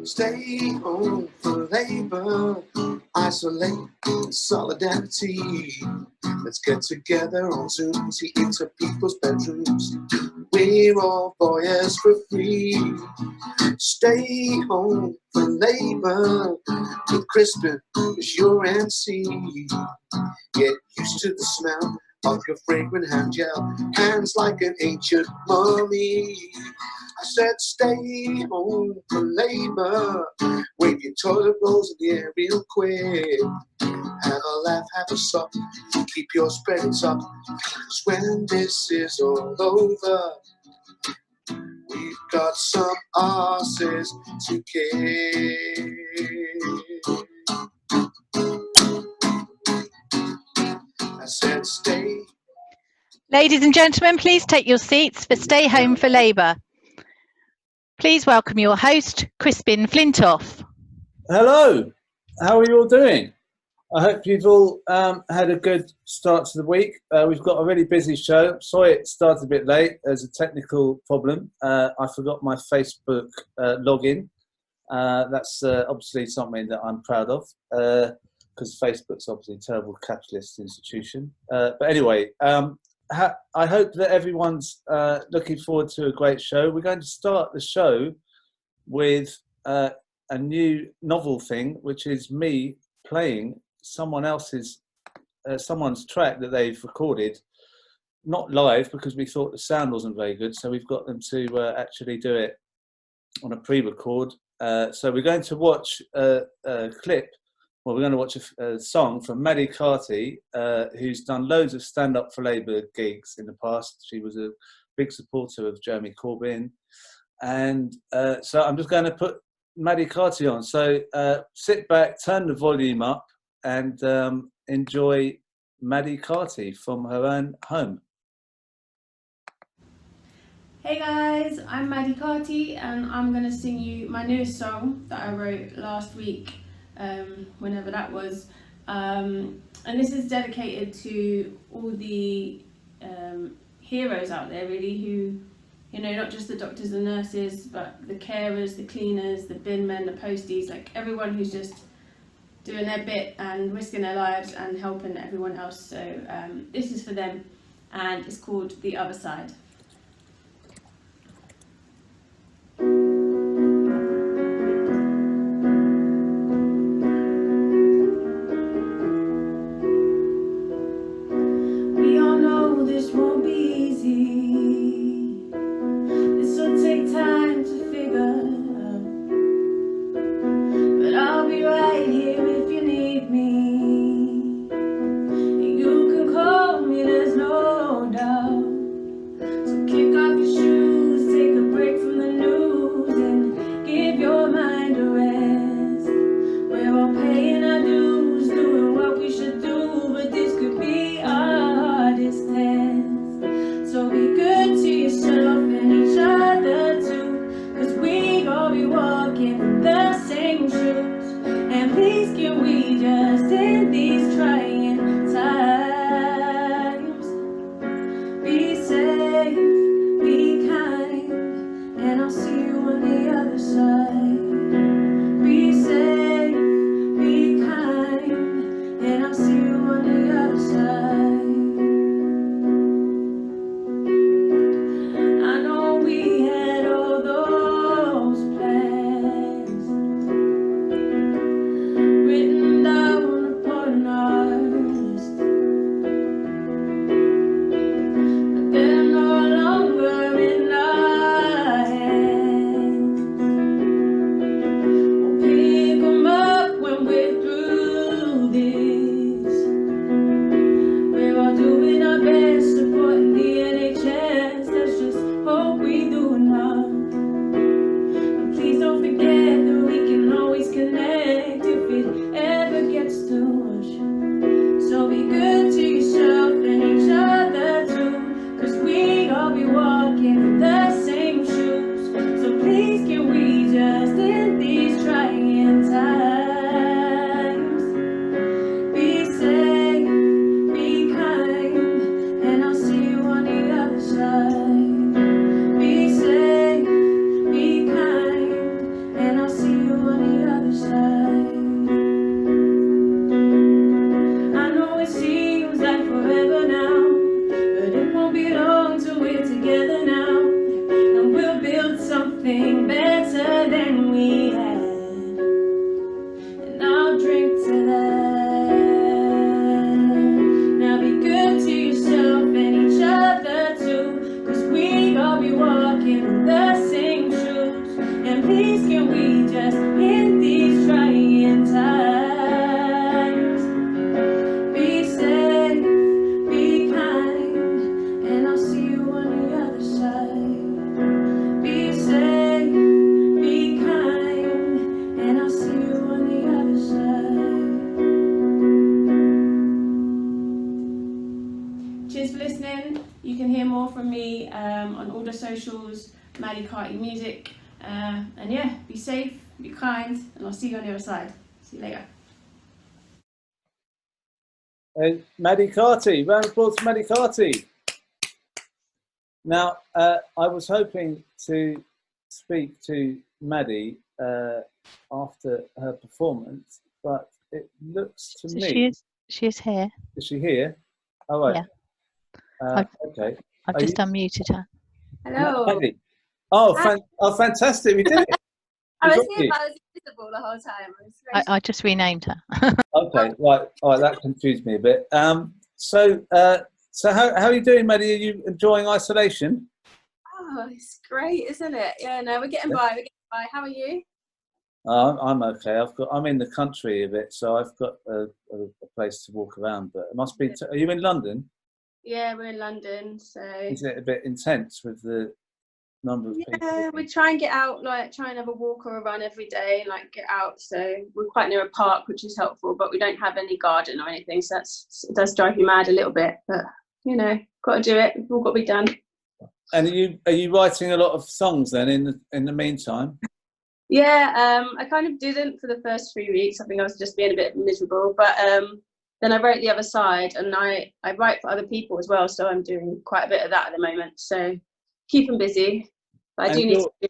Stay home for labor, isolate solidarity. Let's get together on Zoom, see into people's bedrooms. We're all voyeurs for free. Stay home for labor, with Crispin as your MC. Get used to the smell of your fragrant hand gel, hands like an ancient mummy. I said stay home for labor, wave your toilet rolls in the air real quick. Have a laugh, have a sup, keep your spirits up, 'cause when this is all over, we've got some asses to kick. I said stay. Ladies and gentlemen, please take your seats for Stay Home for Labour. Please welcome your host, Crispin Flintoff. Hello, how are you all doing? I hope you've all had a good start to the week. We've got a really busy show. Sorry it started a bit late. There's a technical problem. I forgot my Facebook login. That's obviously something that I'm proud of, because Facebook's obviously a terrible capitalist institution. But anyway, I hope that everyone's looking forward to a great show. We're going to start the show with a new novel thing, which is me playing someone's track that they've recorded, not live because we thought the sound wasn't very good, so we've got them to actually do it on a pre-record. So we're going to watch a clip. Well, we're going to watch a song from Maddy Carty, who's done loads of stand-up for Labour gigs in the past. She was a big supporter of Jeremy Corbyn. And so I'm just going to put Maddy Carty on. So sit back, turn the volume up, and enjoy Maddy Carty from her own home. Hey guys, I'm Maddy Carty, and I'm going to sing you my newest song that I wrote last week, whenever that was. And this is dedicated to all the heroes out there, really, who, you know, not just the doctors and nurses, but the carers, the cleaners, the bin men, the posties, like everyone who's just doing their bit and risking their lives and helping everyone else. So this is for them, and it's called The Other Side. Written down upon our Please can we just in these trying times be safe, be kind, and I'll see you on the other side. Be safe, be kind, and I'll see you on the other side. Cheers for listening. You can hear more from me on all the socials, Maddy Carty Music. And yeah, be safe, be kind, and I'll see you on the other side. See you later. Maddy Carty, round of applause for Maddy Carty. Now, I was hoping to speak to Maddy after her performance, but it looks to me... She is here. Is she here? Oh, right. Yeah. Okay. I've just unmuted her. Hello. Maddy. Oh, fantastic. We did it. I was here, but I was invisible the whole time. I just renamed her. Okay, right. All right, that confused me a bit. So how are you doing, Maddy? Are you enjoying isolation? Oh, it's great, isn't it? Yeah, no, we're getting by. We're getting by. How are you? I'm okay. I'm in the country a bit, so I've got a place to walk around. But it must be. Are you in London? Yeah, we're in London. So is it a bit intense with the number of people? Yeah, we try and get out, like try and have a walk or a run every day, like get out. So we're quite near a park, which is helpful, but we don't have any garden or anything, so it does drive you mad a little bit. But you know, got to do it. It's all got to be done. And are you writing a lot of songs then in the meantime? Yeah, I kind of didn't for the first 3 weeks. I think I was just being a bit miserable, but then I wrote The Other Side, and I write for other people as well, so I'm doing quite a bit of that at the moment. So keep them busy. But I do need to.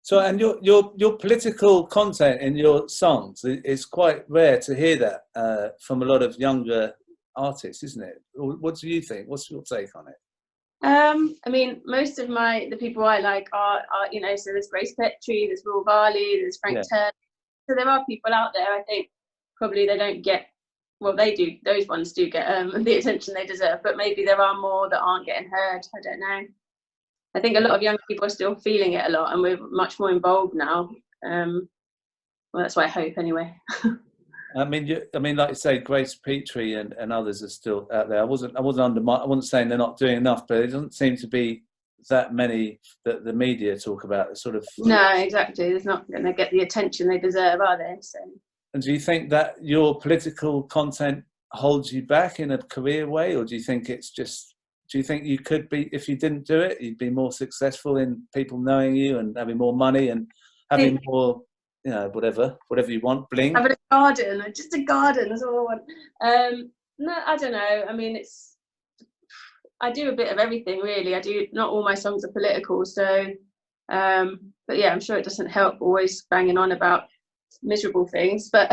So, and your political content in your songs is quite rare to hear that from a lot of younger artists, isn't it? What do you think? What's your take on it? I mean, most of the people I like are you know, so there's Grace Petrie, there's Will Varley, there's Frank Turner. So there are people out there. I think probably they don't get, well, they do. Those ones do get the attention they deserve. But maybe there are more that aren't getting heard. I don't know. I think a lot of young people are still feeling it a lot, and we're much more involved now. Well, that's what I hope, anyway. I mean, like you say, Grace Petrie and others are still out there. I wasn't saying they're not doing enough, but it doesn't seem to be that many that the media talk about. Sort of. No, exactly. They're not going to get the attention they deserve, are they? So. And do you think that your political content holds you back in a career way, or do you think it's just? Do you think you could be, if you didn't do it, you'd be more successful in people knowing you and having more money and having more, you know, whatever you want, bling? Having a garden, just a garden, that's all I want. No, I don't know. I mean, I do a bit of everything, really. Not all my songs are political, so, but yeah, I'm sure it doesn't help always banging on about miserable things, but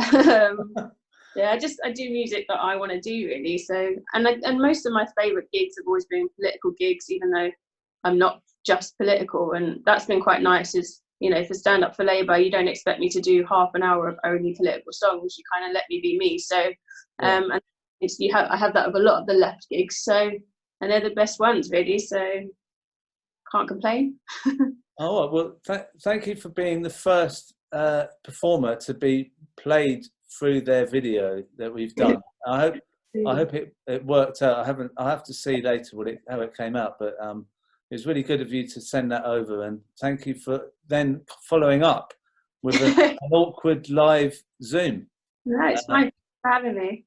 yeah, I do music that I want to do, really. So, and most of my favourite gigs have always been political gigs, even though I'm not just political, and that's been quite nice. Is, you know, for Stand Up for Labour, you don't expect me to do half an hour of only political songs. You kind of let me be me. So, and I have that with a lot of the left gigs. So, and they're the best ones, really. So, can't complain. Oh well, thank you for being the first performer to be played through their video that we've done. I hope it worked out. I have to see later how it came out, but it was really good of you to send that over, and thank you for then following up with an awkward live Zoom. No, it's fine for having me.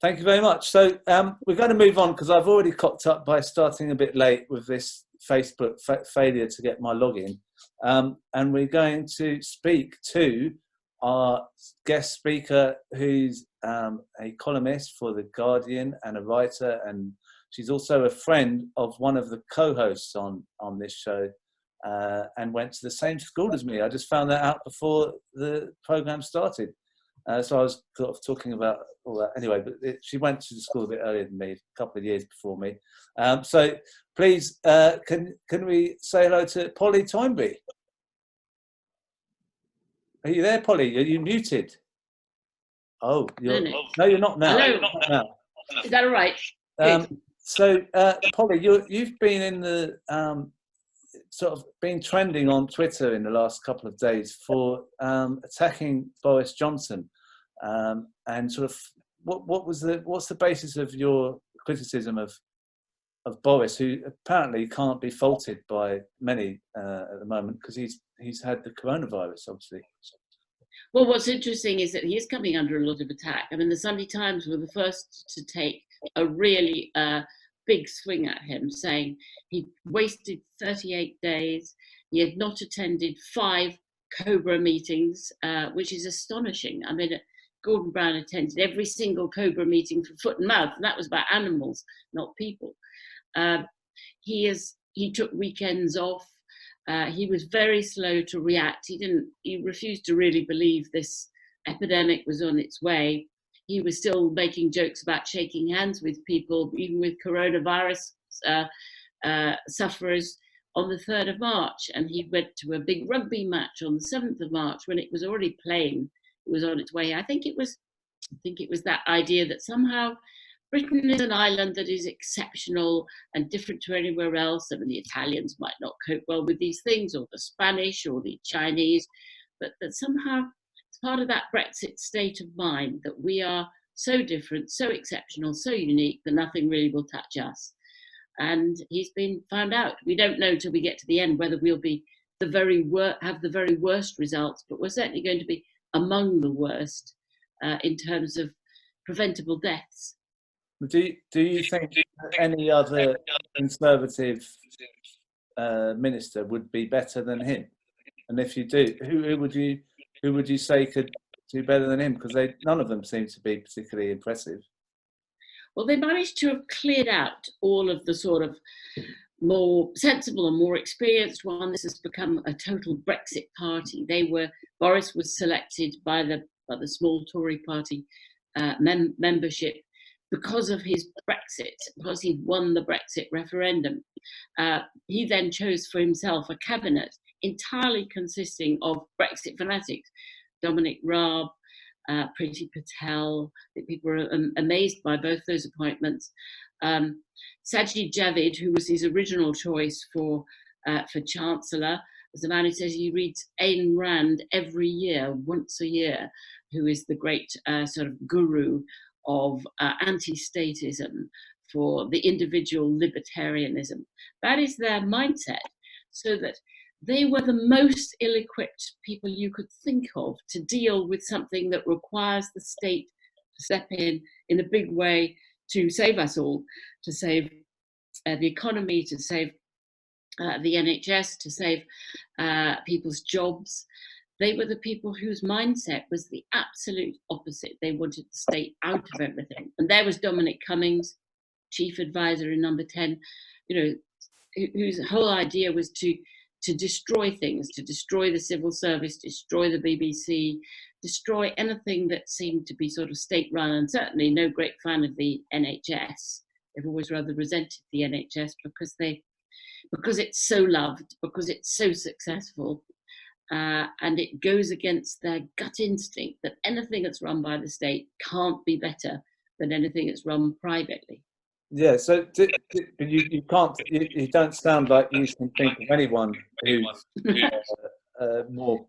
Thank you very much. So we're going to move on because I've already cocked up by starting a bit late with this Facebook failure to get my login, and we're going to speak to our guest speaker, who's a columnist for The Guardian and a writer, and she's also a friend of one of the co-hosts on this show, and went to the same school as me. I just found that out before the programme started. So I was sort of talking about all that. Anyway, but she went to the school a bit earlier than me, a couple of years before me. So please, can we say hello to Polly Toynbee? Are you there, Polly? Are you muted? Oh, no, you're not now. Hello. You're not now. Is that all right? So, Polly, you've been in the sort of been trending on Twitter in the last couple of days for attacking Boris Johnson, and sort of what's the basis of your criticism of Boris, who apparently can't be faulted by many at the moment because he's had the coronavirus, obviously. Well, what's interesting is that he is coming under a lot of attack. I mean, the Sunday Times were the first to take a really big swing at him, saying he wasted 38 days. He had not attended 5 Cobra meetings, which is astonishing. I mean, Gordon Brown attended every single Cobra meeting for foot and mouth, and that was about animals, not people. He took weekends off. He was very slow to react. He refused to really believe this epidemic was on its way. He was still making jokes about shaking hands with people, even with coronavirus sufferers, on the 3rd of March. And he went to a big rugby match on the 7th of March when it was already playing. It was on its way. I think it was that idea that somehow Britain is an island that is exceptional and different to anywhere else. I mean, the Italians might not cope well with these things, or the Spanish, or the Chinese, but that somehow it's part of that Brexit state of mind that we are so different, so exceptional, so unique that nothing really will touch us. And he's been found out. We don't know till we get to the end whether we'll be have the very worst results, but we're certainly going to be among the worst in terms of preventable deaths. Do you think any other Conservative minister would be better than him? And if you do, who would you say could do better than him? Because none of them seem to be particularly impressive. Well, they managed to have cleared out all of the sort of more sensible and more experienced one. This has become a total Brexit party. Boris was selected by the small Tory party membership because of his Brexit, because he'd won the Brexit referendum. He then chose for himself a cabinet entirely consisting of Brexit fanatics, Dominic Raab, Priti Patel. People were amazed by both those appointments. Sajid Javid, who was his original choice for Chancellor, was the man who says he reads Ayn Rand every year, once a year, who is the great sort of guru of anti-statism, for the individual libertarianism. That is their mindset, so that they were the most ill-equipped people you could think of to deal with something that requires the state to step in a big way to save us all, to save the economy, to save the NHS, to save people's jobs. They were the people whose mindset was the absolute opposite. They wanted the state out of everything. And there was Dominic Cummings, chief advisor in Number 10, whose whole idea was to destroy things, to destroy the civil service, destroy the BBC, destroy anything that seemed to be sort of state-run, and certainly no great fan of the NHS. They've always rather resented the NHS because it's so loved, because it's so successful, and it goes against their gut instinct that anything that's run by the state can't be better than anything that's run privately. Yeah, so you don't sound like you can think of anyone who's more.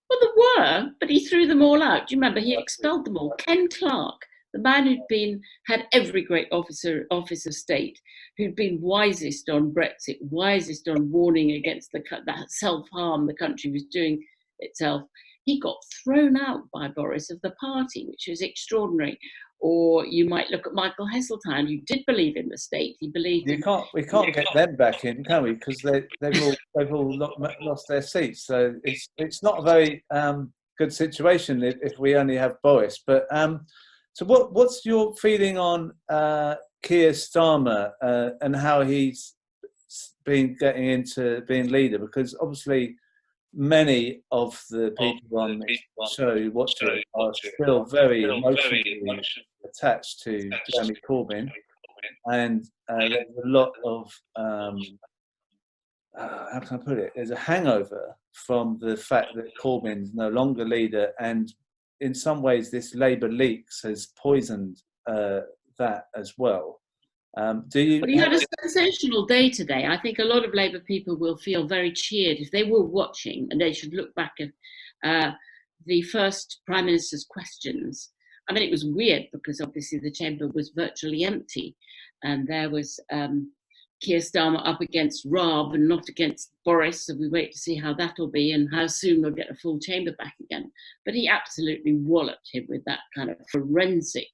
Well, there were, but he threw them all out. Do you remember? He expelled them all. Ken Clarke, the man who'd had every great office of state, who'd been wisest on Brexit, wisest on warning against that self-harm the country was doing itself, he got thrown out by Boris of the party, which was extraordinary. Or you might look at Michael Heseltine, who did believe in the state. He believed. We can't get them back in, can we? Because they've all lost their seats. So it's not a very good situation if we only have Boris. But so what's your feeling on Keir Starmer and how he's been getting into being leader? Because obviously many of the people on this show who watch it are still very emotionally attached to Jeremy Corbyn, and there's a lot of how can I put it? There's a hangover from the fact that Corbyn's no longer leader, and in some ways this Labour leaks has poisoned that as well. Do you? Well, you had a sensational day today. I think a lot of Labour people will feel very cheered if they were watching, and they should look back at the first Prime Minister's questions. I mean, it was weird because obviously the chamber was virtually empty, and there was Keir Starmer up against Robb and not against Boris. So we wait to see how that'll be and how soon we'll get a full chamber back again. But he absolutely walloped him with that kind of forensic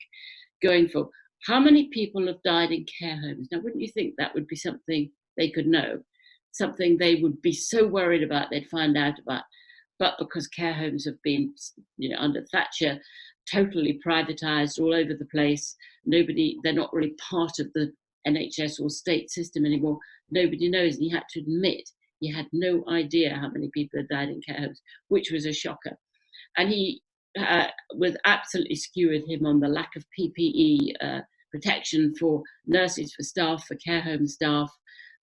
going for. How many people have died in care homes? Now, wouldn't you think that would be something they could know, something they would be so worried about they'd find out about? But because care homes have been, under Thatcher, totally privatised all over the place, they're not really part of the NHS or state system anymore. Nobody knows, and he had to admit he had no idea how many people had died in care homes, which was a shocker. And he was absolutely skewered him on the lack of PPE protection for nurses, for staff, for care home staff,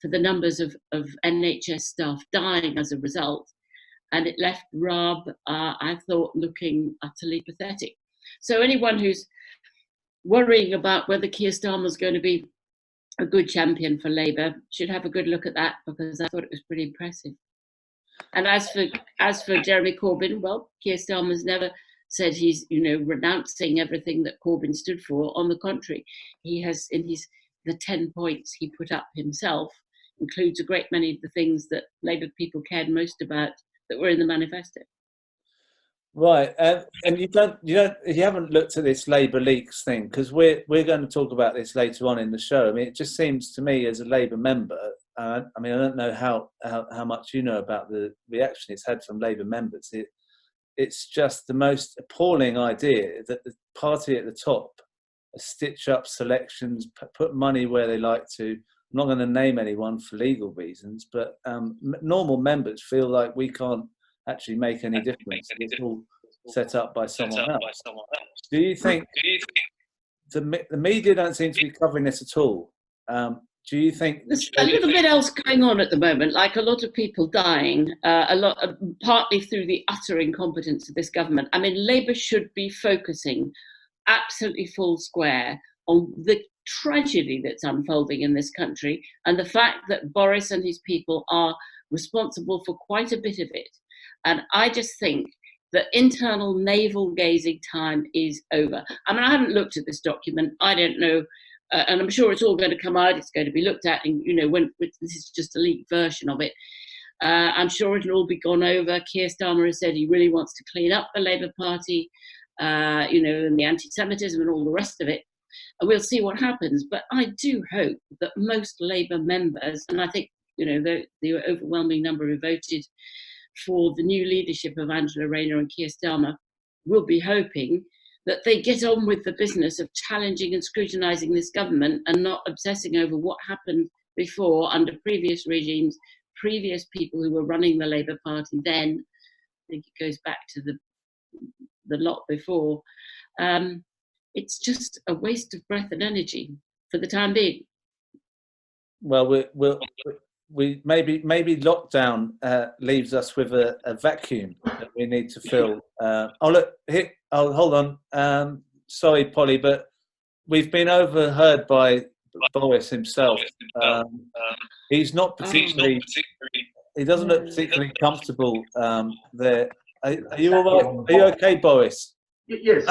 for the numbers of NHS staff dying as a result. And it left Robb, I thought, looking utterly pathetic. So anyone who's worrying about whether Keir Starmer's going to be a good champion for Labour should have a good look at that, because I thought it was pretty impressive. And as for Jeremy Corbyn, well, Keir Starmer's never said he's, renouncing everything that Corbyn stood for. On the contrary, he has, in the 10 points he put up himself, includes a great many of the things that Labour people cared most about that were in the manifesto. Right, and you haven't looked at this Labour leaks thing, because we're going to talk about this later on in the show. I mean, it just seems to me as a Labour member, I don't know how much you know about the reaction it's had from Labour members. It's just the most appalling idea that the party at the top stitch up selections, put money where they like to. I'm not going to name anyone for legal reasons, but normal members feel like we can't actually make any difference. It's all set up by someone else. Do you think the media don't seem to be covering this at all? Do you think there's a little bit else going on at the moment, like a lot of people dying, partly through the utter incompetence of this government? I mean, Labour should be focusing absolutely full square on the tragedy that's unfolding in this country and the fact that Boris and his people are responsible for quite a bit of it. And I just think that internal navel-gazing time is over. I mean, I haven't looked at this document. I don't know. And I'm sure it's all going to come out. It's going to be looked at. And, when this is just a leaked version of it, I'm sure it'll all be gone over. Keir Starmer has said he really wants to clean up the Labour Party, and the anti-Semitism and all the rest of it. And we'll see what happens. But I do hope that most Labour members, and I think, the overwhelming number who voted for the new leadership of Angela Rayner and Keir Starmer, will be hoping that they get on with the business of challenging and scrutinising this government and not obsessing over what happened before under previous regimes, previous people who were running the Labour Party then. I think it goes back to the lot before. It's just a waste of breath and energy for the time being. Well, we maybe lockdown leaves us with a vacuum that we need to fill. Hold on. Sorry, Polly, but we've been overheard by Boris himself. He's not particularly. He doesn't look particularly comfortable there. Are you all right? Are you okay, Boris? Yes.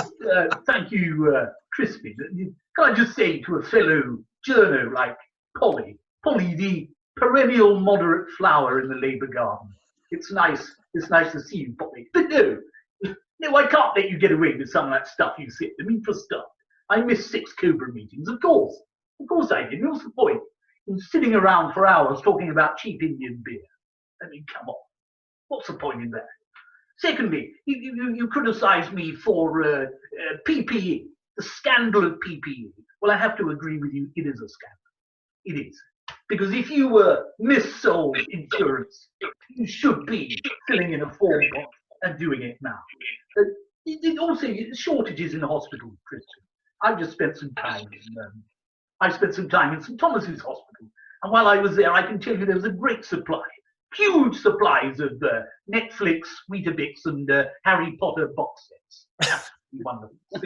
Thank you, Crispin. Can I just say to a fellow journo like Polly, the perennial moderate flower in the Labour garden. It's nice to see you, Polly. But no, I can't let you get away with some of that stuff you said. I mean, for start, I missed 6 Cobra meetings. Of course I did. What's the point in sitting around for hours talking about cheap Indian beer? I mean, come on. What's the point in that? Secondly, you criticise me for PPE, the scandal of PPE. Well, I have to agree with you. It is a scandal. It is. Because if you were missold insurance, you should be filling in a form and doing it now. Also, shortages in the hospital, Christian. I've just spent some time in St Thomas's Hospital, and while I was there, I can tell you there was a great supply, huge supplies of Netflix, Weetabix, and Harry Potter box sets. Wonderful. So,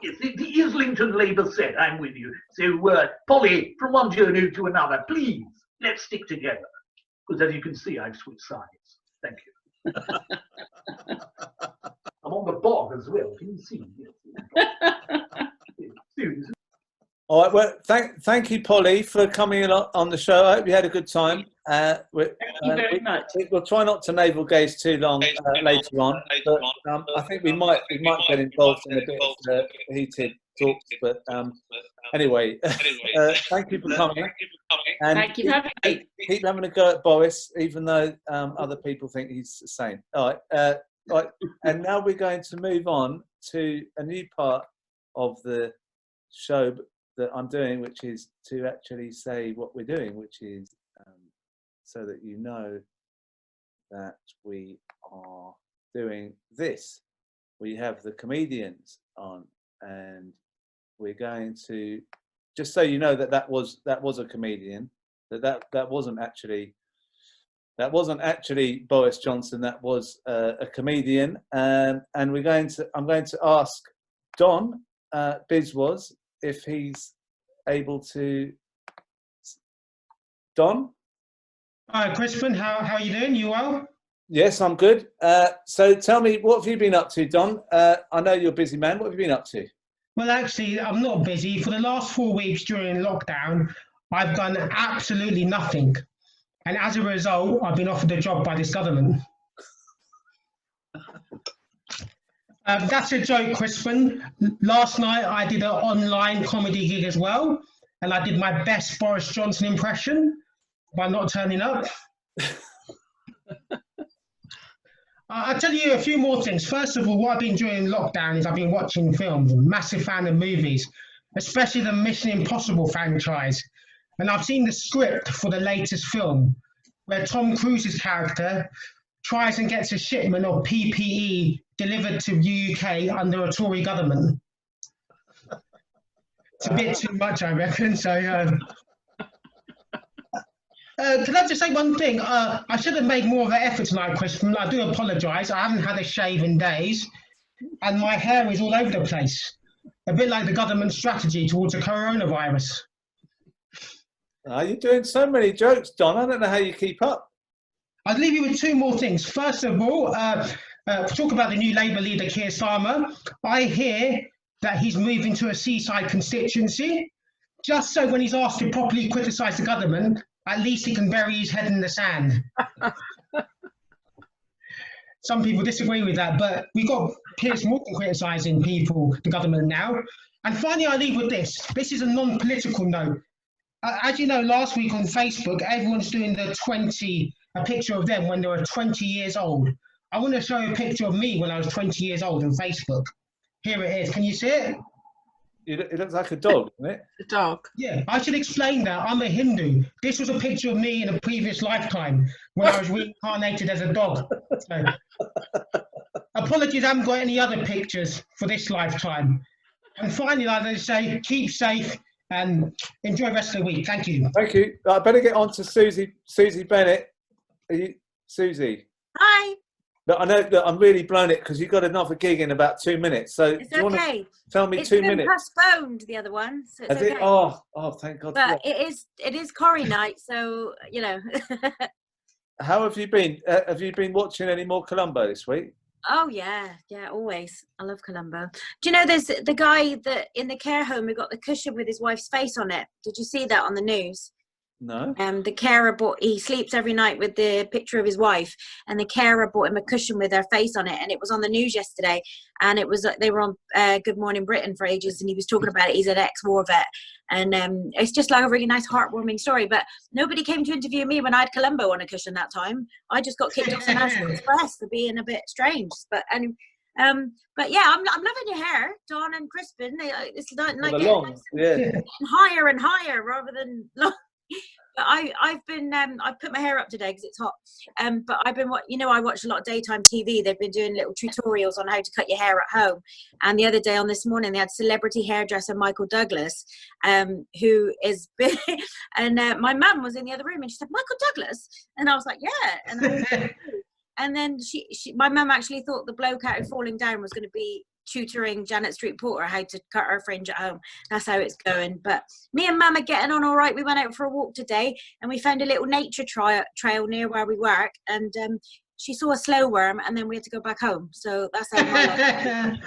yes, the Islington Labour said, I'm with you. So, Polly, from one journey to another, please, let's stick together. Because as you can see, I've switched sides. Thank you. I'm on the bog as well. Can you see? Yes. All right. Well, thank you, Polly, for coming on the show. I hope you had a good time. Thank you very much. We'll try not to navel gaze too long later on, but I think we might get involved in a bit of heated talks. But anyway, thank you for coming. And thank you for having me. Keep having a go at Boris, even though other people think he's the same. All right. Right. And now we're going to move on to a new part of the show that I'm doing, which is to actually say what we're doing, which is so that you know that we are doing this. We have the comedians on, and we're going to, just so you know that was a comedian, that wasn't actually Boris Johnson, that was a comedian, and I'm going to ask Don Biswas if he's able to. Don? Hi, Crispin. How are you doing? You well? Yes, I'm good. So tell me, what have you been up to, Don? I know you're a busy man. What have you been up to? Well, actually, I'm not busy. For the last 4 weeks during lockdown, I've done absolutely nothing. And as a result, I've been offered a job by this government. That's a joke, Crispin. Last night, I did an online comedy gig as well. And I did my best Boris Johnson impression by not turning up. I'll tell you a few more things. First of all, what I've been doing in lockdown is I've been watching films. I'm a massive fan of movies, especially the Mission Impossible franchise. And I've seen the script for the latest film, where Tom Cruise's character tries and gets a shipment of PPE delivered to the UK under a Tory government. It's a bit too much, I reckon. So, can I just say one thing? I should have made more of an effort tonight, Crispin. I do apologise. I haven't had a shave in days, and my hair is all over the place. A bit like the government strategy towards the coronavirus. You're doing so many jokes, Don. I don't know how you keep up. I'll leave you with two more things. First of all, talk about the new Labour leader, Keir Starmer. I hear that he's moving to a seaside constituency, just so when he's asked to properly criticise the government, at least he can bury his head in the sand. Some people disagree with that, but we've got Piers Morgan criticising people, the government now. And finally, I leave with this. This is a non-political note. As you know, last week on Facebook, everyone's doing a picture of them when they were 20 years old. I want to show you a picture of me when I was 20 years old on Facebook. Here it is. Can you see it? It looks like a dog, doesn't it? A dog. Yeah, I should explain that. I'm a Hindu. This was a picture of me in a previous lifetime when I was reincarnated as a dog. So, apologies, I haven't got any other pictures for this lifetime. And finally, like I say, keep safe and enjoy the rest of the week. Thank you. Thank you. I better get on to Suzy Bennett. Suzy? Hi. Look, I know that I'm really blown it because you've got another gig in about 2 minutes. So it's okay. Tell me it's 2 been minutes. Postponed, the other one. So it's okay. Oh, thank God. But it is Corrie night, so you know. How have you been? Have you been watching any more Columbo this week? Oh yeah, always. I love Columbo. Do you know there's the guy that in the care home who got the cushion with his wife's face on it? Did you see that on the news? No. The carer he sleeps every night with the picture of his wife, and the carer bought him a cushion with her face on it, and it was on the news yesterday, and it was they were on Good Morning Britain for ages, and he was talking about it. He's an ex-war vet, and it's just like a really nice, heartwarming story. But nobody came to interview me when I had Columbo on a cushion that time. I just got kicked off the National Express for being a bit strange. But yeah, I'm loving your hair, Dawn and Crispin. It's like getting higher and higher rather than long. But I've put my hair up today because it's hot. But I've been I watch a lot of daytime TV. They've been doing little tutorials on how to cut your hair at home. And the other day this morning they had celebrity hairdresser Michael Douglas, who is big. And my mum was in the other room and she said, Michael Douglas? And I was like, yeah. And then my mum actually thought the bloke out of Falling Down was going to be tutoring Janet Street Porter how to cut her fringe at home. That's how it's going. But me and Mum are getting on all right. We went out for a walk today and we found a little nature trail near where we work, and she saw a slow worm, and then we had to go back home. So that's how my life.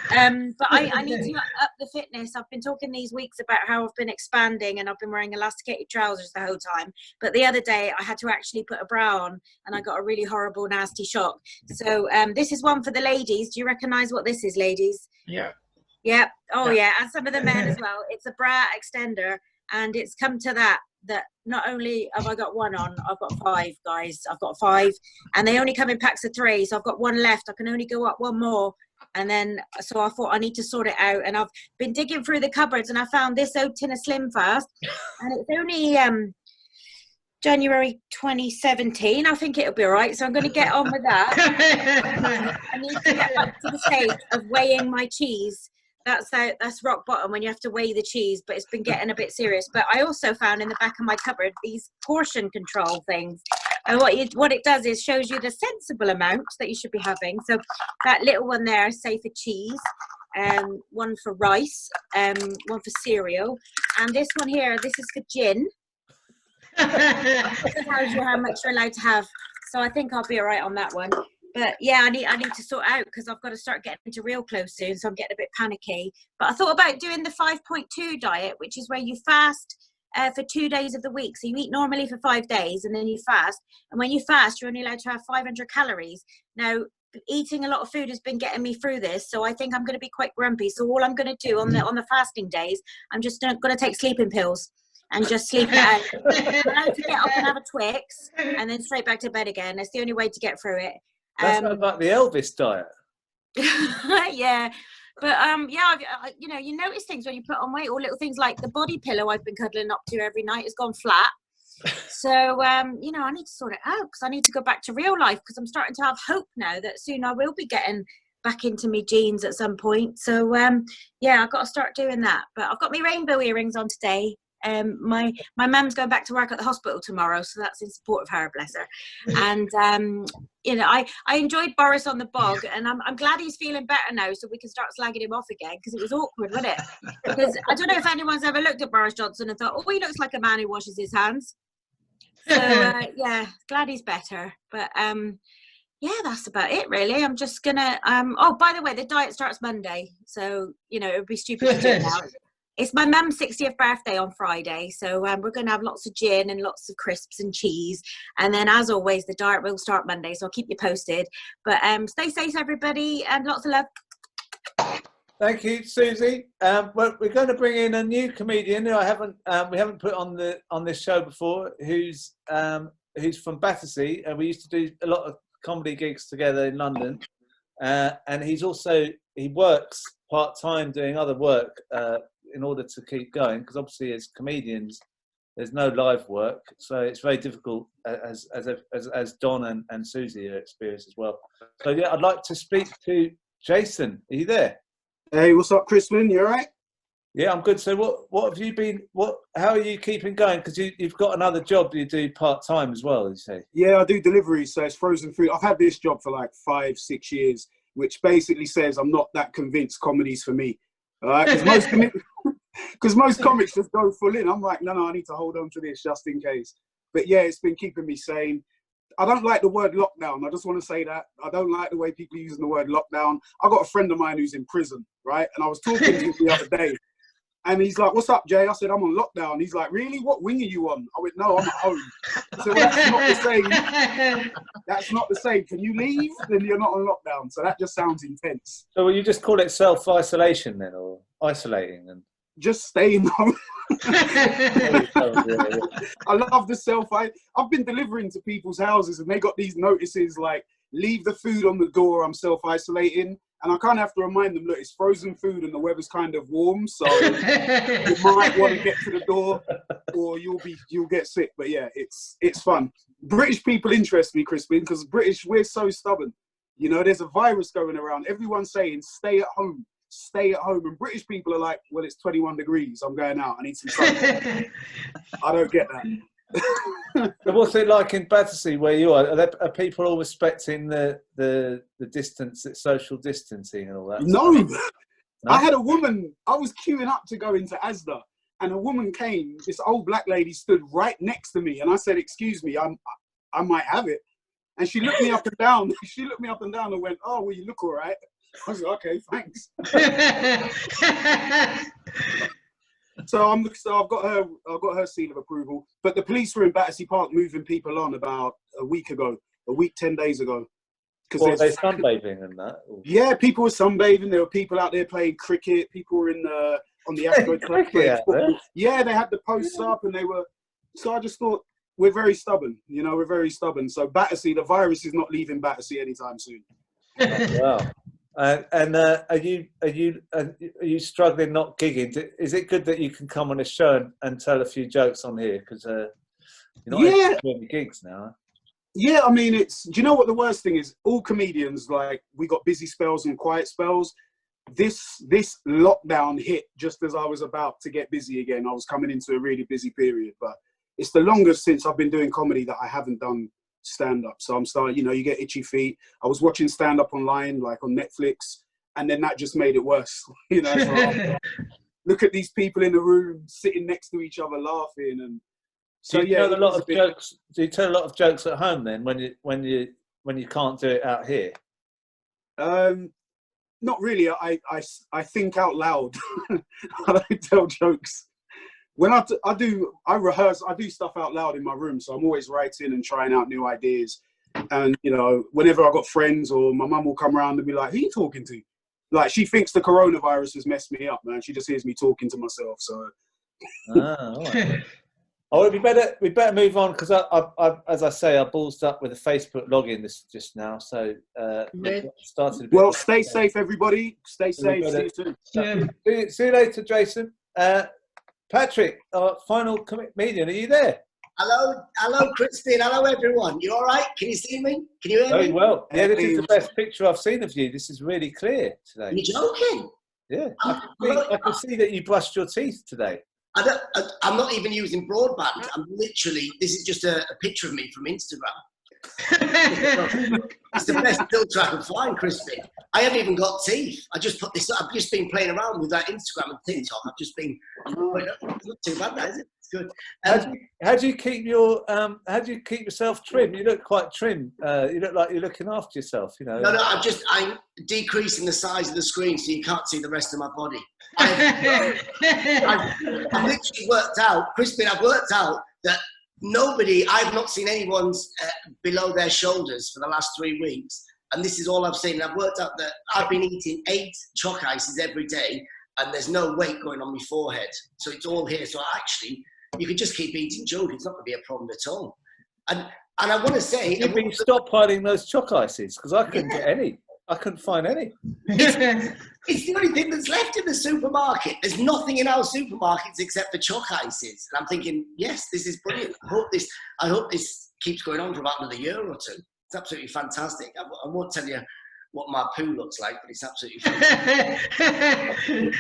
But I need to up the fitness. I've been talking these weeks about how I've been expanding and I've been wearing elasticated trousers the whole time. But the other day I had to actually put a bra on, and I got a really horrible, nasty shock. So this is one for the ladies. Do you recognise what this is, ladies? Yeah. Yeah. Oh, yeah. And some of the men as well. It's a bra extender, and it's come to that not only have I got one on, I've got 5, guys. I've got 5, and they only come in packs of 3, so I've got 1 left. I can only go up 1 more, and then so I thought I need to sort it out, and I've been digging through the cupboards, and I found this old tin of Slim Fast, and it's only January 2017. I think it'll be all right, so I'm going to get on with that. I need to get back to the stage of weighing my cheese. That's rock bottom when you have to weigh the cheese, but it's been getting a bit serious. But I also found in the back of my cupboard these portion control things, and what it does is shows you the sensible amount that you should be having. So that little one there, say for cheese, one for rice, one for cereal, and this one here, this is for gin. It tells you how much you're allowed to have, so I think I'll be all right on that one. But yeah, I need to sort out, because I've got to start getting into real clothes soon, so I'm getting a bit panicky. But I thought about doing the 5.2 diet, which is where you fast for 2 days of the week. So you eat normally for 5 days, and then you fast. And when you fast, you're only allowed to have 500 calories. Now, eating a lot of food has been getting me through this, so I think I'm going to be quite grumpy. So all I'm going to do on the fasting days, I'm just going to take sleeping pills and just sleep it out. I like to get up and have a Twix, and then straight back to bed again. That's the only way to get through it. That's not about the Elvis diet. Yeah, but yeah, you notice things when you put on weight, or little things like the body pillow I've been cuddling up to every night has gone flat. So I need to sort it out, because I need to go back to real life, because I'm starting to have hope now that soon I will be getting back into my jeans at some point. So yeah, I've got to start doing that. But I've got my rainbow earrings on today. My mum's going back to work at the hospital tomorrow, so that's in support of her, bless her. And I enjoyed Boris on the bog, and I'm glad he's feeling better now, so we can start slagging him off again, because it was awkward, wasn't it? Because I don't know if anyone's ever looked at Boris Johnson and thought, oh, he looks like a man who washes his hands. So yeah, glad he's better. But yeah, that's about it really. I'm just gonna oh, by the way, the diet starts Monday, so it would be stupid to do it now. It's my mum's 60th birthday on Friday, so we're going to have lots of gin and lots of crisps and cheese. And then, as always, the diet will start Monday, so I'll keep you posted. But stay safe, everybody, and lots of love. Thank you, Susie. Well, we're going to bring in a new comedian who we haven't put on this show before, who's from Battersea, and we used to do a lot of comedy gigs together in London. And he works part-time doing other work in order to keep going, because obviously as comedians there's no live work, so it's very difficult, as Don and Susie are experienced as well. So yeah, I'd like to speak to Jason. Are you there? Hey, what's up, Crispin? You all right? Yeah, I'm good. So what have you been, how are you keeping going? Because you've got another job you do part-time as well, you say? Yeah, I do deliveries, so it's frozen food. I've had this job for like 5-6 years, which basically says I'm not that convinced comedy's for me. All right, because most comics just go full in. I'm like, no, I need to hold on to this just in case. But yeah, it's been keeping me sane. I don't like the word lockdown. I just want to say that. I don't like the way people are using the word lockdown. I got a friend of mine who's in prison, right? And I was talking to him the other day, and he's like, what's up, Jay? I said, I'm on lockdown. He's like, really? What wing are you on? I went, no, I'm at home. I said, well, that's not the same. That's not the same. Can you leave? Then you're not on lockdown. So that just sounds intense. So will you just call it self-isolation then, or isolating? And just staying home. I love the I've been delivering to people's houses, and they got these notices like, leave the food on the door, I'm self-isolating. And I kind of have to remind them, look, it's frozen food and the weather's kind of warm, so you might want to get to the door or you'll get sick. But yeah, it's fun. British people interest me, Crispin, because British, we're so stubborn. There's a virus going around. Everyone's saying, stay at home. Stay at home. And British people are like, well, it's 21 degrees. I'm going out. I need some sun. I don't get that. So what's it like in Battersea where you are? Are people all respecting the distance, social distancing and all that? No, No? I had a woman, I was queuing up to go into Asda, and a woman came, this old black lady stood right next to me, and I said, excuse me, I might have it. And she looked me up and down. She looked me up and down and went, oh, well, you look all right. I was like, okay, thanks. So I've got her seal of approval. But the police were in Battersea Park moving people on about a week, 10 days ago. Were they sunbathing and that? Or? Yeah, people were sunbathing. There were people out there playing cricket. People were on the Astro track playing football. Yeah, they had the posts up, and they were. So I just thought, we're very stubborn. You know, we're very stubborn. So Battersea, the virus is not leaving Battersea anytime soon. Wow. And are you struggling not gigging? Is it good that you can come on a show and tell a few jokes on here? Because you're not able to do any gigs now. Yeah, I mean, do you know what the worst thing is? All comedians, like, we got busy spells and quiet spells. This lockdown hit just as I was about to get busy again. I was coming into a really busy period, but it's the longest since I've been doing comedy that I haven't done stand-up. So I'm starting, you get itchy feet. I was watching stand-up online, like on Netflix, and then that just made it worse. So look at these people in the room sitting next to each other laughing, and so do you tell a lot of jokes? Do you tell a lot of jokes at home then when you can't do it out here? Not really. I think out loud. I don't tell jokes. When I rehearse, I do stuff out loud in my room. So I'm always writing and trying out new ideas. And, whenever I got friends or my mum will come around and be like, who are you talking to? Like, she thinks the coronavirus has messed me up, man. She just hears me talking to myself. So. All right. Oh, we better move on because I as I say, I ballsed up with a Facebook login just now. So started. Well, stay safe, everybody. Stay safe. See you soon. See you later, Jason. Patrick, our final comedian. Are you there? Hello, Christine. Hello, everyone. You all right? Can you see me? Can you hear me? Very well. Yeah, this is the best picture I've seen of you. This is really clear today. You're joking? Yeah, I can see that you brushed your teeth today. I'm not even using broadband. This is just a picture of me from Instagram. It's the best filter I can find, Crispy. I haven't even got teeth. I just put this up. I've just been playing around with that Instagram and TikTok. I've just been, it's not too bad, that, is it? It's good. How do you keep yourself trim? You look quite trim. You look like you're looking after yourself, No, I'm decreasing the size of the screen so you can't see the rest of my body. I've literally worked out, Crispin, I've worked out that I've not seen anyone's below their shoulders for the last 3 weeks. And this is all I've seen. And I've worked out that I've been eating 8 chalk ices every day and there's no weight going on my forehead. So it's all here. So actually, you can just keep eating junk. It's not going to be a problem at all. And I want to say... You've been stockpiling those chalk ices because I couldn't get any. I couldn't find any. It's the only thing that's left in the supermarket. There's nothing in our supermarkets except for chalk ices. And I'm thinking, yes, this is brilliant. I hope this keeps going on for about another year or two. It's absolutely fantastic. I won't tell you what my poo looks like, but it's absolutely fantastic.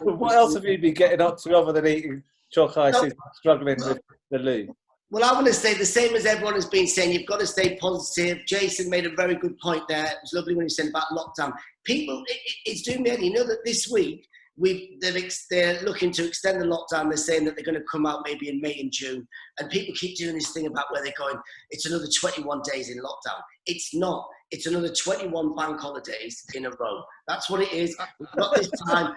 What else have you been getting up to other than eating chalk ices, struggling with the loo? Well, I want to say the same as everyone has been saying, you've got to stay positive. Jason made a very good point there. It was lovely when he said about lockdown. People, it's doing me, that this week, they're looking to extend the lockdown. They're saying that they're going to come out maybe in May and June. And people keep doing this thing about where they're going, it's another 21 days in lockdown. It's not. It's another 21 bank holidays in a row. That's what it is. We've got this time.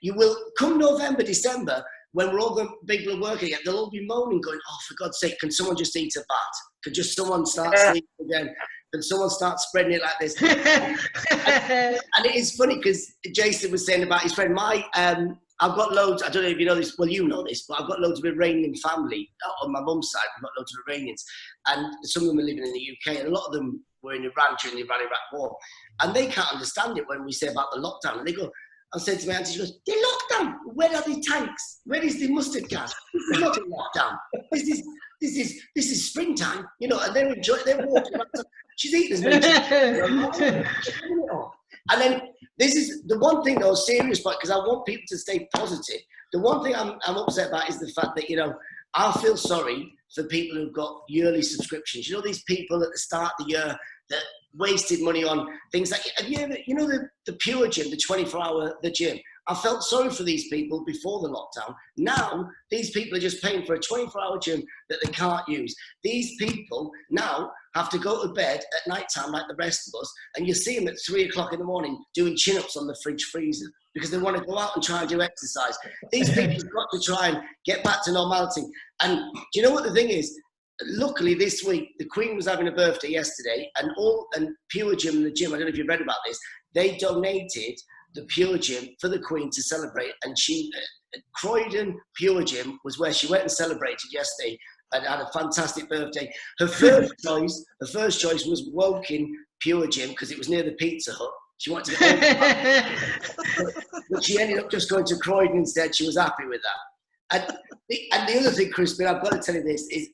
You will, come November, December, when we're all going, people are working again, they'll all be moaning, going, oh, for God's sake, can someone just eat a bat? Can just someone start sleeping again? Can someone start spreading it like this? and it is funny because Jason was saying about his friend. I've got loads, I don't know if you know this, well, you know this, but I've got loads of Iranian family on my mum's side. I've got loads of Iranians. And some of them are living in the UK, and a lot of them were in Iran during the Iran-Iraq war. And they can't understand it when we say about the lockdown. And they go, I said to my auntie, she goes, they're locked down. Where are the tanks? Where is the mustard gas? This is not a lockdown. This is springtime, and they're enjoying, they're walking around. She's eating as many. And then this is the one thing, though, serious part, because I want people to stay positive. The one thing I'm upset about is the fact that, I feel sorry for people who've got yearly subscriptions. These people at the start of the year that wasted money on things like, have you ever, you know, the Pure Gym, the 24-hour, the gym. I felt sorry for these people before the lockdown. Now, these people are just paying for a 24-hour gym that they can't use. These people now have to go to bed at night time like the rest of us, and you see them at 3 o'clock in the morning doing chin-ups on the fridge freezer because they want to go out and try and do exercise. These people have got to try and get back to normality. And do you know what the thing is? Luckily this week, the Queen was having a birthday yesterday, and Pure Gym and the gym, I don't know if you've read about this, they donated the Pure Gym for the Queen to celebrate, and Croydon Pure Gym was where she went and celebrated yesterday and had a fantastic birthday. Her first choice was Woking Pure Gym because it was near the Pizza Hut. She wanted to get but she ended up just going to Croydon instead. She was happy with that. And the other thing, Crispin, I've got to tell you this, is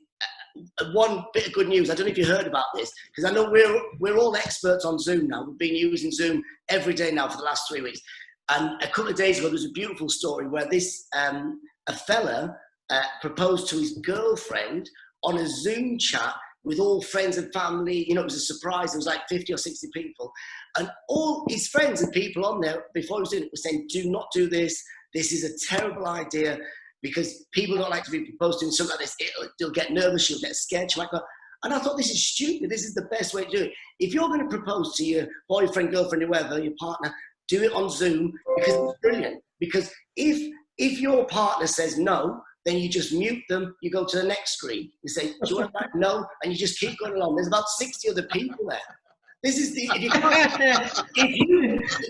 one bit of good news. I don't know if you heard about this, because I know we're all experts on Zoom now. We've been using Zoom every day now for the last 3 weeks. And a couple of days ago, there was a beautiful story where this a fella proposed to his girlfriend on a Zoom chat with all friends and family. You know, it was a surprise. There was like 50 or 60 people. And all his friends and people on there, before he was doing it, were saying, do not do this. This is a terrible idea, because people don't like to be proposed to in something like this. They'll get nervous, you'll get scared. She might go, and I thought, this is stupid. This is the best way to do it. If you're going to propose to your boyfriend, girlfriend, whoever, your partner, do it on Zoom, because it's brilliant. Because if your partner says no, then you just mute them. You go to the next screen. You say, do you want that? No. And you just keep going along. There's about 60 other people there. This is if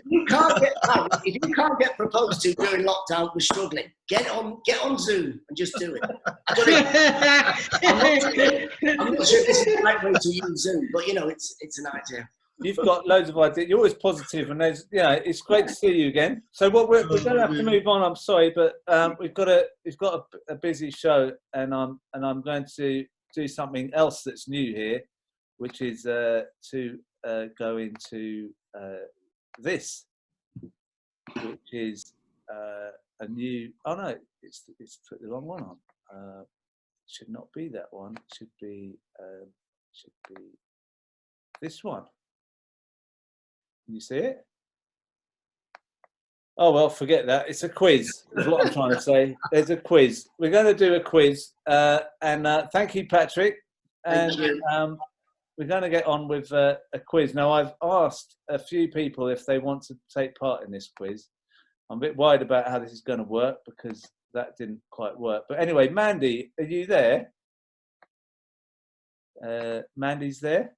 you can't get proposed to during lockdown, we're struggling. Get on Zoom and just do it. I'm not sure if this is the right way to use Zoom, but you know, it's an idea. You've got loads of ideas. You're always positive, and it's great to see you again. So what we're going to have to move on. I'm sorry, but we've got a busy show, and I'm going to do something else that's new here, which is to go into this, which is a new. Oh no, it's put the wrong one on. Should not be that one. It should be this one. Can you see it? Oh well, forget that. It's a quiz. Is what I'm trying to say. There's a quiz. We're going to do a quiz, and thank you, Patrick. And Thank you. we're going to get on with a quiz. Now, I've asked a few people if they want to take part in this quiz. I'm a bit worried about how this is going to work because that didn't quite work. But anyway, Mandy, are you there? Mandy's there.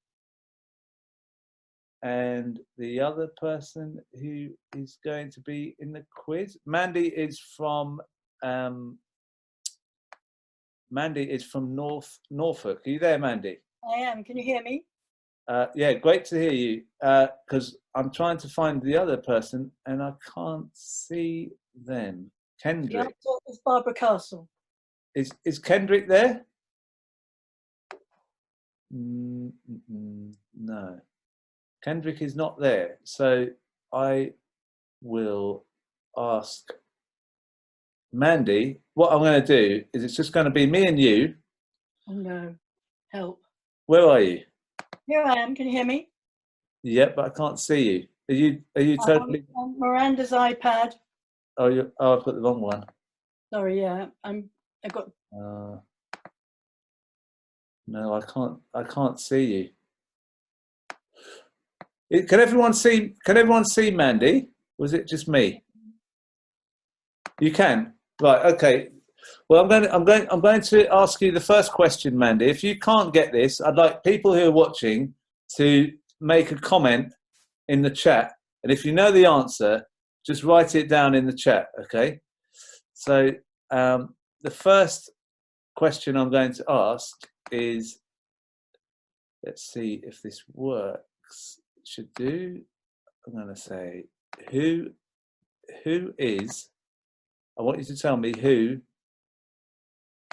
And the other person who is going to be in the quiz, Mandy is from Norfolk. Are you there, Mandy? I am. Can you hear me? Yeah, great to hear you. Because I'm trying to find the other person and I can't see them. Kendrick. The answer is Barbara Castle. Is Kendrick there? No. Kendrick is not there. So I will ask Mandy. What I'm going to do is it's just going to be me and you. Oh no. Help. Where are you? Here I am. Can you hear me? Yeah, but I can't see you. Are you totally on Miranda's iPad. Oh, I've got the wrong one. Sorry, yeah. I got No, I can't see you. Can everyone see Mandy? Was it just me? You can. Right, okay. Well, I'm going to ask you the first question, Mandy. If you can't get this, I'd like people who are watching to make a comment in the chat. And if you know the answer, just write it down in the chat, okay? So the first question I'm going to ask is, let's see if this works. It should do. I'm going to say, who is, I want you to tell me who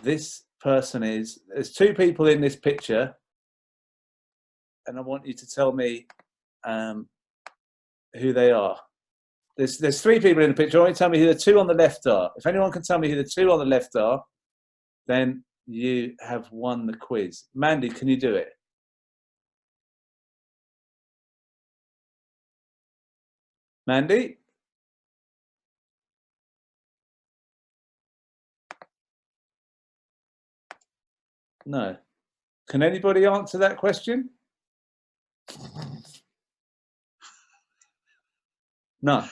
this person is. There's two people in this picture, and I want you to tell me who they are. There's three people in the picture. I want you to tell me who the two on the left are. If anyone can tell me who the two on the left are, then you have won the quiz. Mandy, can you do it? Mandy? No. Can anybody answer that question? No.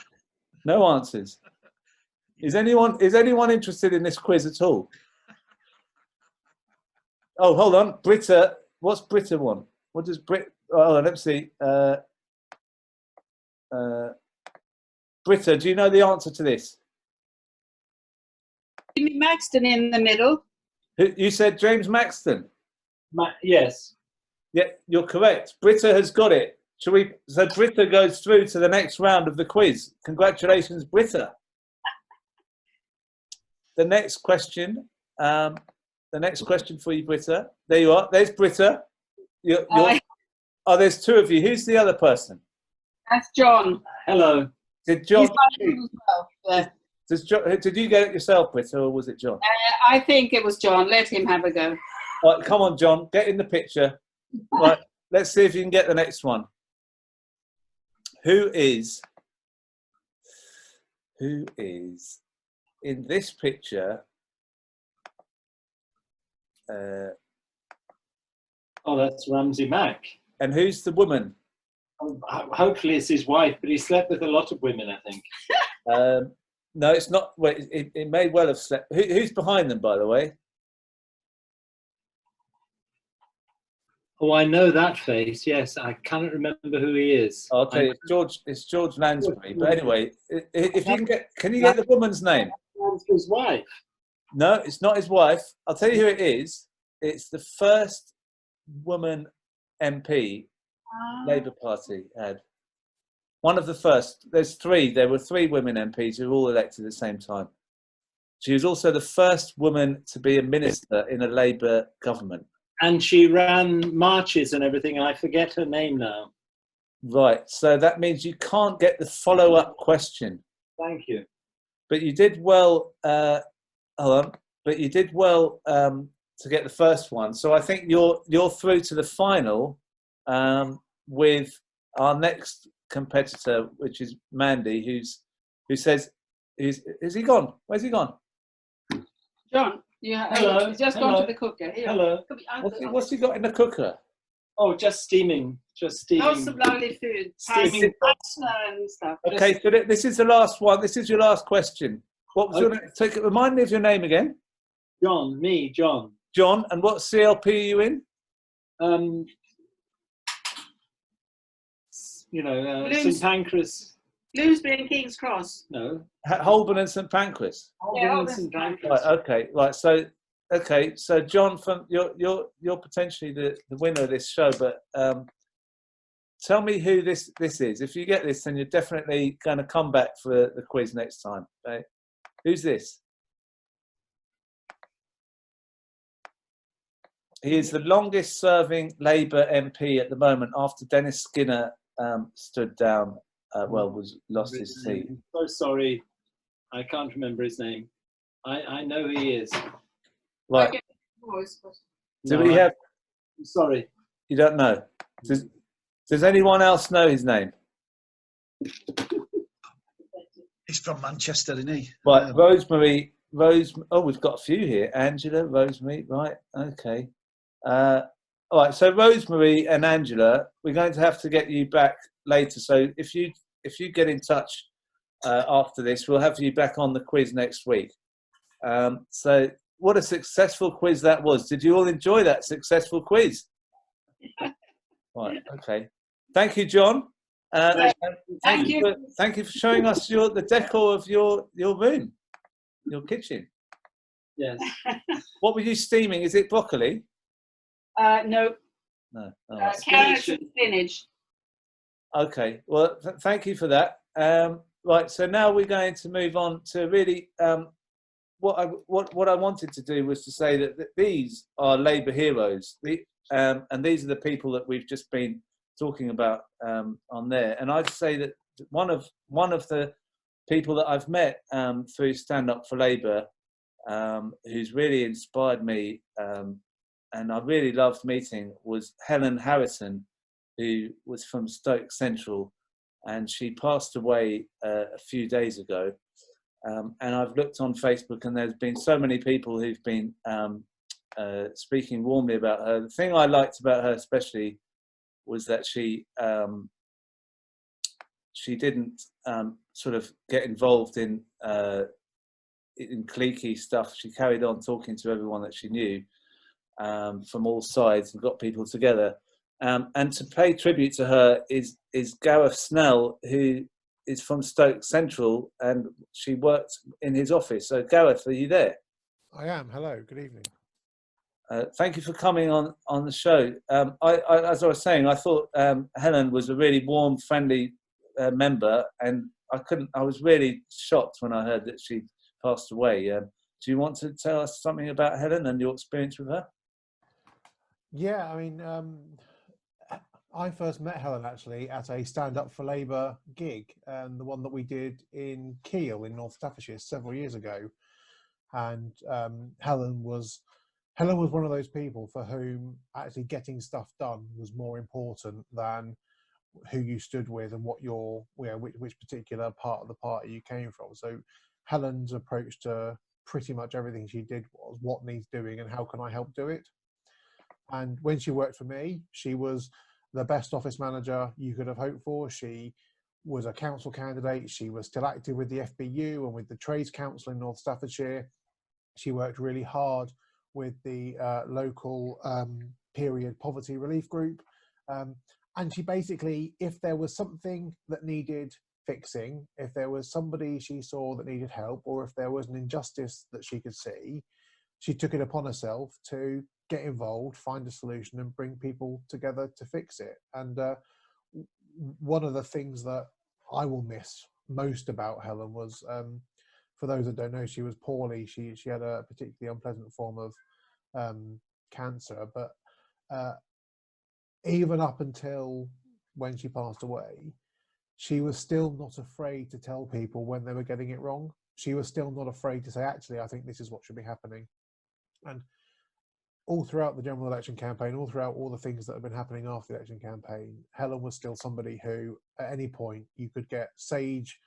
No answers. Is anyone interested in this quiz at all? Oh, hold on. Britta, what's Britta want? What does Brit? Oh, let's see. Britta, do you know the answer to this? Jimmy Maxton in the middle. You said James Maxton. Yes. Yeah, you're correct. Britta has got it. Shall we? So Britta goes through to the next round of the quiz. Congratulations, Britta. The next question. The next question for you, Britta. There you are. There's Britta. Oh, there's two of you. Who's the other person? That's John. Hello. Did John? He's well. Did you get it yourself, Britta, or was it John? I think it was John. Let him have a go. Right, come on, John. Get in the picture. Right, let's see if you can get the next one. Who is in this picture? Oh, that's Ramsay Mack. And who's the woman? Hopefully it's his wife, but he slept with a lot of women, I think. No, it's not. Wait, it may well have slept. Who's behind them, by the way? Oh, I know that face. Yes, I cannot remember who he is. I'll tell you, it's George Lansbury. But anyway, if you can you get the woman's name? His wife. No, it's not his wife. I'll tell you who it is. It's the first woman MP Labour Party had. One of the first. There's three. There were three women MPs who were all elected at the same time. She was also the first woman to be a minister in a Labour government. And she ran marches and everything. I forget her name now. Right. So that means you can't get the follow-up question. Thank you. But you did well. Hold on. But you did well to get the first one. So I think you're through to the final with our next competitor, which is Mandy, who says, is he gone? Where's he gone? John, hello. He's just Hello. gone to the cooker. Here. Hello. What's he got in the cooker? Oh, just steaming. Just steaming. Lots of lovely food. Steaming. Pasta and stuff. Okay, so this is the last one. This is your last question. What was your name? Remind me of your name again. John. Me, John. John, and what CLP are you in? St Pancras. Bloomsbury and King's Cross. No. Holborn and St Pancras. Holborn and St Pancras. Right, okay, right. So John, from you're potentially the winner of this show, but tell me who this is. If you get this, then you're definitely going to come back for the quiz next time. Okay? Who's this? He is the longest serving Labour MP at the moment after Dennis Skinner stood down, lost his seat. I'm so sorry. I can't remember his name. I know who he is. Right. No, we have... I'm sorry. You don't know? Does anyone else know his name? He's from Manchester, isn't he? Right, Rosemary. Oh, we've got a few here. Angela, Rosemary. Right, okay. All right, so Rosemary and Angela, we're going to have to get you back later. So if you get in touch after this, we'll have you back on the quiz next week. So what a successful quiz that was. Did you all enjoy that successful quiz? Right, okay. Thank you, John. Thank you for showing us the decor of your room, your kitchen. Yes. What were you steaming? Is it broccoli? No. No. Oh, Carrots and spinach. Okay. Well, thank you for that. Right. So now we're going to move on to really what I wanted to do was to say that these are Labour heroes, and these are the people that we've just been talking about on there. And I'd say that one of the people that I've met through Stand Up for Labour, who's really inspired me, and I really loved meeting, was Helen Harrison, who was from Stoke Central, and she passed away a few days ago. And I've looked on Facebook, and there's been so many people who've been speaking warmly about her. The thing I liked about her especially was that she didn't sort of get involved in cliquey stuff. She carried on talking to everyone that she knew from all sides and got people together. And to pay tribute to her is Gareth Snell, who is from Stoke Central, and she worked in his office. So Gareth, are you there? I am. Hello, good evening. Thank you for coming on the show. As I was saying, I thought Helen was a really warm, friendly member, and I was really shocked when I heard that she passed away. Do you want to tell us something about Helen and your experience with her? Yeah, I mean, I first met Helen actually at a Stand Up for Labour gig, the one that we did in Keele in North Staffordshire several years ago. And Helen was one of those people for whom actually getting stuff done was more important than who you stood with and what which particular part of the party you came from. So Helen's approach to pretty much everything she did was what needs doing and how can I help do it. And when she worked for me, she was the best office manager you could have hoped for. She was a council candidate. She was still active with the FBU and with the Trades Council in North Staffordshire. She worked really hard with the local period poverty relief group. And she basically, if there was something that needed fixing, if there was somebody she saw that needed help, or if there was an injustice that she could see, she took it upon herself to get involved, find a solution, and bring people together to fix it. And one of the things that I will miss most about Helen was, for those that don't know, she was poorly. She had a particularly unpleasant form of cancer, but even up until when she passed away, she was still not afraid to tell people when they were getting it wrong. She was still not afraid to say, actually, I think this is what should be happening. And all throughout the general election campaign, all throughout all the things that have been happening after the election campaign, Helen was still somebody who, at any point, you could get sage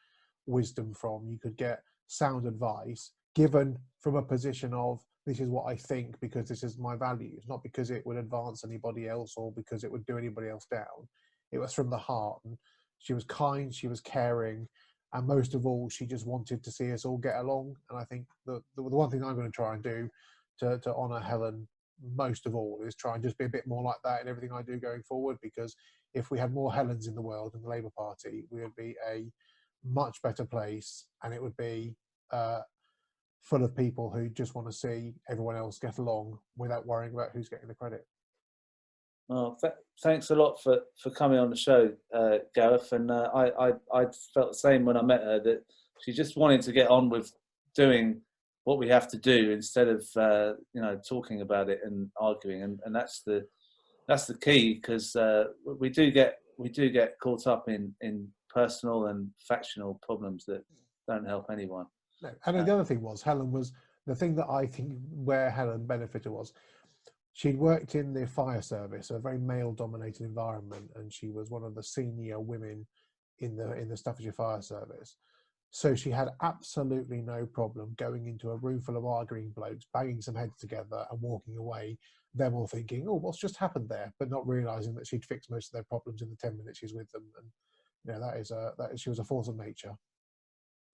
wisdom from, you could get sound advice given from a position of, this is what I think because this is my values, not because it would advance anybody else or because it would do anybody else down. It was from the heart. And she was kind, she was caring, and most of all, she just wanted to see us all get along. And I think the one thing I'm going to try and do to honour Helen most of all is try and just be a bit more like that in everything I do going forward, because if we had more Helens in the world in the Labour Party, we would be a much better place, and it would be full of people who just want to see everyone else get along without worrying about who's getting the credit. Well, thanks a lot for coming on the show, Gareth. And I felt the same when I met her, that she just wanted to get on with doing what we have to do instead of talking about it and arguing. And that's the key, because we do get caught up in personal and factional problems that don't help anyone. No. And the other thing was, Helen was the thing that I think where Helen benefited was she'd worked in the fire service, a very male-dominated environment, and she was one of the senior women in the Staffordshire Fire Service. So she had absolutely no problem going into a room full of arguing blokes, banging some heads together and walking away, them all thinking, oh, what's just happened there? But not realising that she'd fixed most of their problems in the 10 minutes she's with them. And she was a force of nature.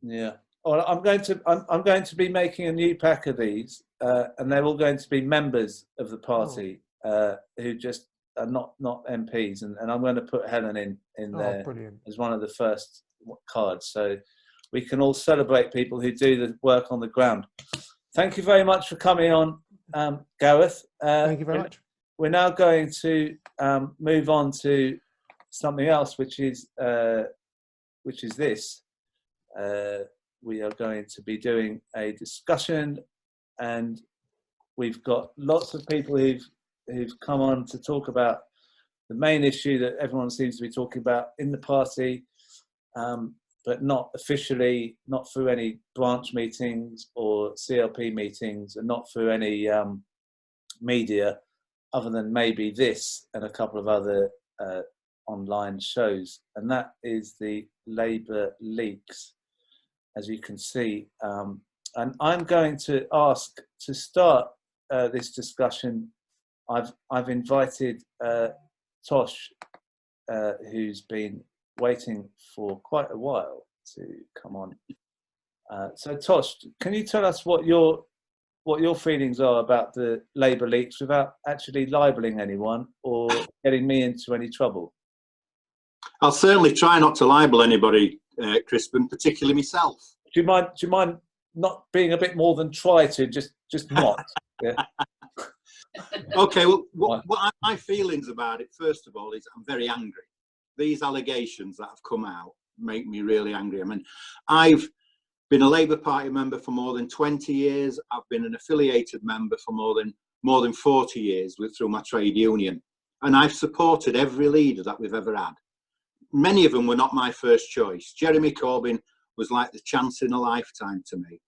Yeah. Well, I'm going to be making a new pack of these, and they're all going to be members of the party who just are not MPs, and I'm going to put Helen in there as one of the first cards, so we can all celebrate people who do the work on the ground. Thank you very much for coming on, Gareth. Thank you very much. We're now going to move on to something else, which is this. We are going to be doing a discussion, and we've got lots of people who've come on to talk about the main issue that everyone seems to be talking about in the party, but not officially, not through any branch meetings or CLP meetings, and not through any media, other than maybe this and a couple of other online shows, and that is the Labour leaks, as you can see. And I'm going to ask to start this discussion. I've invited Tosh, who's been waiting for quite a while to come on. So Tosh, can you tell us what your feelings are about the Labour leaks without actually libelling anyone or getting me into any trouble? I'll certainly try not to libel anybody, Crispin, particularly myself. Do you mind not being a bit more than try to, just not? Yeah. Okay, well, what my feelings about it, first of all, is I'm very angry. These allegations that have come out make me really angry. I mean, I've been a Labour Party member for more than 20 years. I've been an affiliated member for more than 40 years through my trade union. And I've supported every leader that we've ever had. Many of them were not my first choice. Jeremy Corbyn was like the chance in a lifetime to me.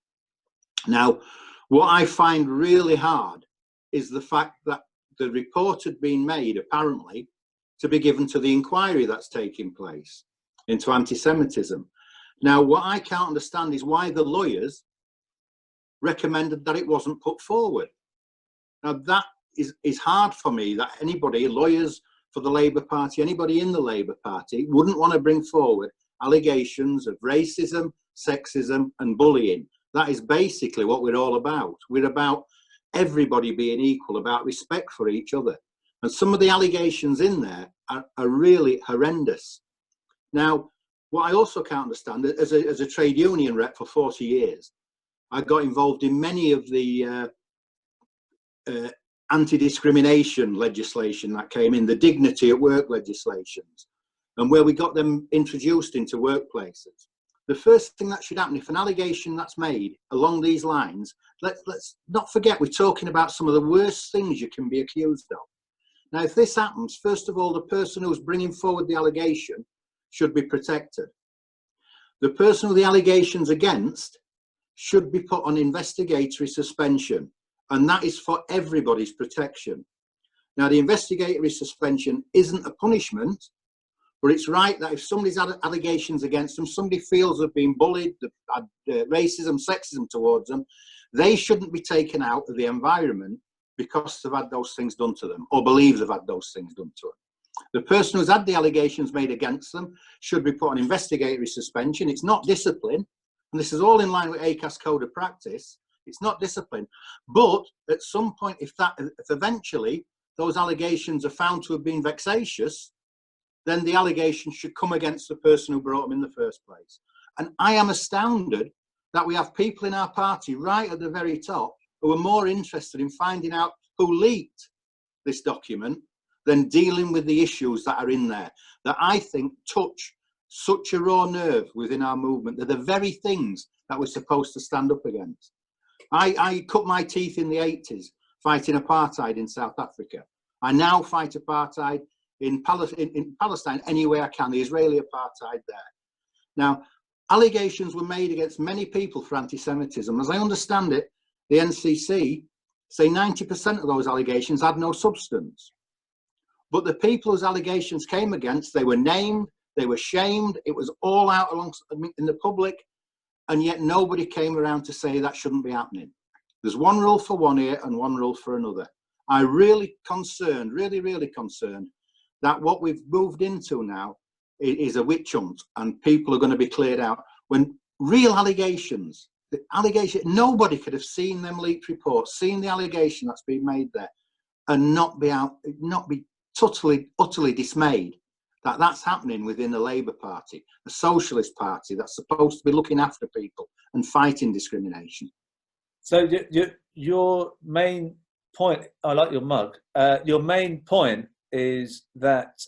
Now, what I find really hard is the fact that the report had been made, apparently, to be given to the inquiry that's taking place into anti-Semitism. Now, what I can't understand is why the lawyers recommended that it wasn't put forward. Now, that is hard for me, that anybody, lawyers for the Labour Party, anybody in the Labour Party, wouldn't want to bring forward allegations of racism, sexism and bullying. That is basically what we're all about. We're about everybody being equal, about respect for each other. And some of the allegations in there are really horrendous. Now, what I also can't understand, as a trade union rep for 40 years, I got involved in many of the anti-discrimination legislation that came in, the dignity at work legislations, and where we got them introduced into workplaces. The first thing that should happen, if an allegation that's made along these lines, let's not forget we're talking about some of the worst things you can be accused of. Now, if this happens, first of all, the person who's bringing forward the allegation should be protected. The person with the allegations against should be put on investigatory suspension, and that is for everybody's protection. Now, the investigatory suspension isn't a punishment, but it's right that if somebody's had allegations against them, somebody feels they've been bullied, racism, sexism towards them, they shouldn't be taken out of the environment because they've had those things done to them or believe they've had those things done to them. The person who's had the allegations made against them should be put on investigatory suspension. It's not discipline, and this is all in line with ACAS Code of Practice. It's not discipline, but at some point, if eventually those allegations are found to have been vexatious, then the allegation should come against the person who brought them in the first place. And I am astounded that we have people in our party right at the very top who are more interested in finding out who leaked this document than dealing with the issues that are in there, that I think touch such a raw nerve within our movement. They're the very things that we're supposed to stand up against. I cut my teeth in the 80s fighting apartheid in South Africa. I now fight apartheid in Palestine any way I can, the Israeli apartheid there. Now, allegations were made against many people for anti-Semitism. As I understand it, the NCC say 90% of those allegations had no substance. But the people whose allegations came against, they were named, they were shamed, it was all out in the public, and yet nobody came around to say that shouldn't be happening. There's one rule for one ear and one rule for another. I'm really concerned, really concerned, that what we've moved into now is a witch hunt and people are going to be cleared out. When real allegations, nobody could have seen them leaked reports, seen the allegation that's been made there, and not be utterly dismayed that that's happening within the Labour Party, a socialist party that's supposed to be looking after people and fighting discrimination. So your main point, I like your mug, your main point is that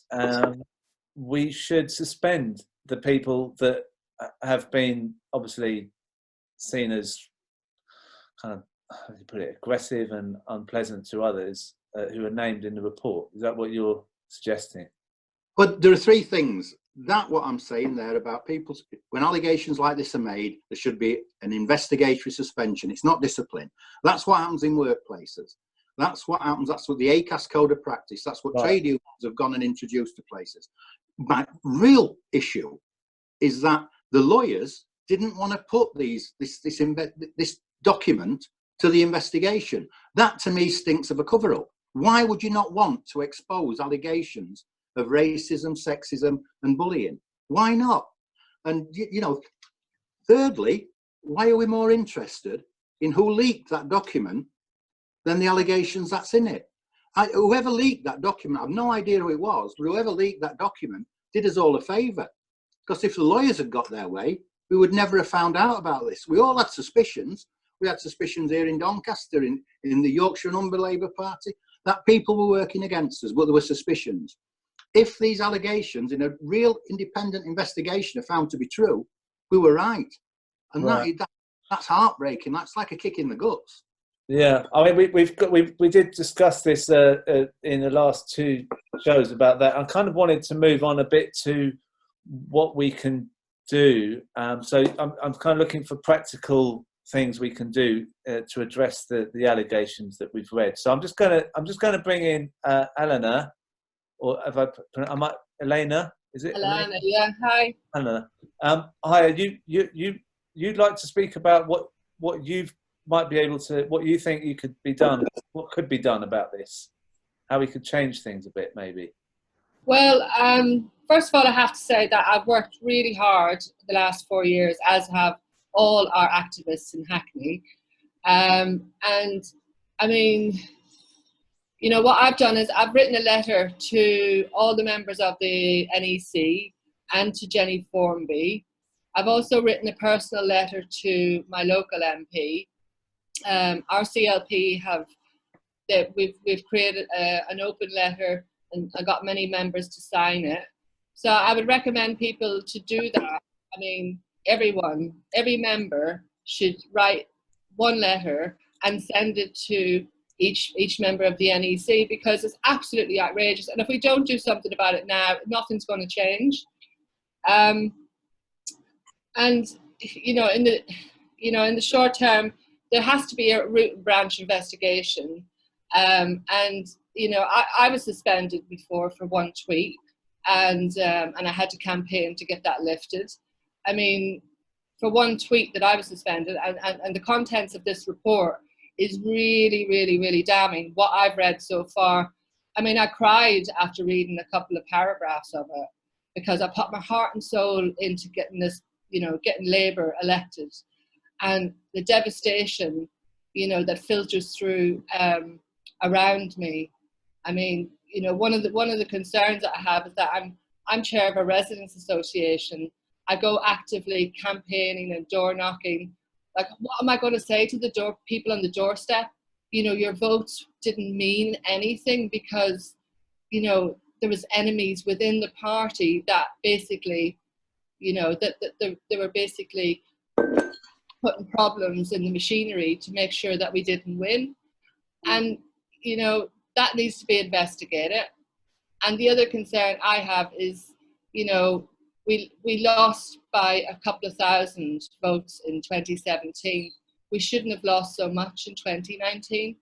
we should suspend the people that have been obviously seen as kind of, how do you put it, aggressive and unpleasant to others who are named in the report. Is that what you're suggesting? But there are three things. That what I'm saying there about people, when allegations like this are made, there should be an investigatory suspension. It's not discipline. That's what happens in workplaces. That's what happens. That's what the ACAS Code of Practice, that's what trade unions have gone and introduced to places. my real issue is that the lawyers didn't want to put this document to the investigation. That to me stinks of a cover-up. Why would you not want to expose allegations of racism, sexism and bullying? Why not? And, you know, thirdly, why are we more interested in who leaked that document than the allegations that's in it? Whoever leaked that document, I have no idea who it was, but whoever leaked that document did us all a favour. Because if the lawyers had got their way, we would never have found out about this. We all had suspicions. We had suspicions here in Doncaster, in the Yorkshire and Humber Labour Party, that people were working against us, but there were suspicions. If these allegations in a real independent investigation are found to be true, we were right. And Right. that's heartbreaking. That's like a kick in the guts. Yeah, I mean, we did discuss this in the last two shows about that. I kind of wanted to move on a bit to what we can do. So I'm kind of looking for practical things we can do to address the allegations that we've read. So I'm just gonna bring in Eleanor, or have I might Elena? Is it Elena? Yeah. Hi. Eleanor. Hi. You'd like to speak about what you might be able to, what you think you could be done, what could be done about this, how we could change things a bit, maybe. Well, first of all, I have to say that I've worked really hard the last 4 years, as have all our activists in Hackney. And I mean, you know, what I've done is I've written a letter to all the members of the NEC and to Jenny Formby. I've also written a personal letter to my local MP. Our CLP we've created an open letter, and I got many members to sign it. So I would recommend people to do that. I mean, every member should write one letter and send it to each member of the NEC, because it's absolutely outrageous. And if we don't do something about it now, nothing's going to change. And in the short term, there has to be a root and branch investigation. And you know, I was suspended before for one tweet, and I had to campaign to get that lifted. I mean, for one tweet that I was suspended, and the contents of this report is really, really, really damning. What I've read so far, I mean, I cried after reading a couple of paragraphs of it, because I put my heart and soul into getting this, you know, getting Labour elected, and the devastation, you know, that filters through around me. I mean, you know, one of the concerns that I have is that I'm chair of a residents association. I go actively campaigning and door knocking. Like, what am I going to say to the people on the doorstep? You know, your votes didn't mean anything because, you know, there was enemies within the party that basically, you know, that they were basically putting problems in the machinery to make sure that we didn't win. And, you know, that needs to be investigated. And the other concern I have is, you know, we lost by a couple of thousand votes in 2017. We shouldn't have lost so much in 2019.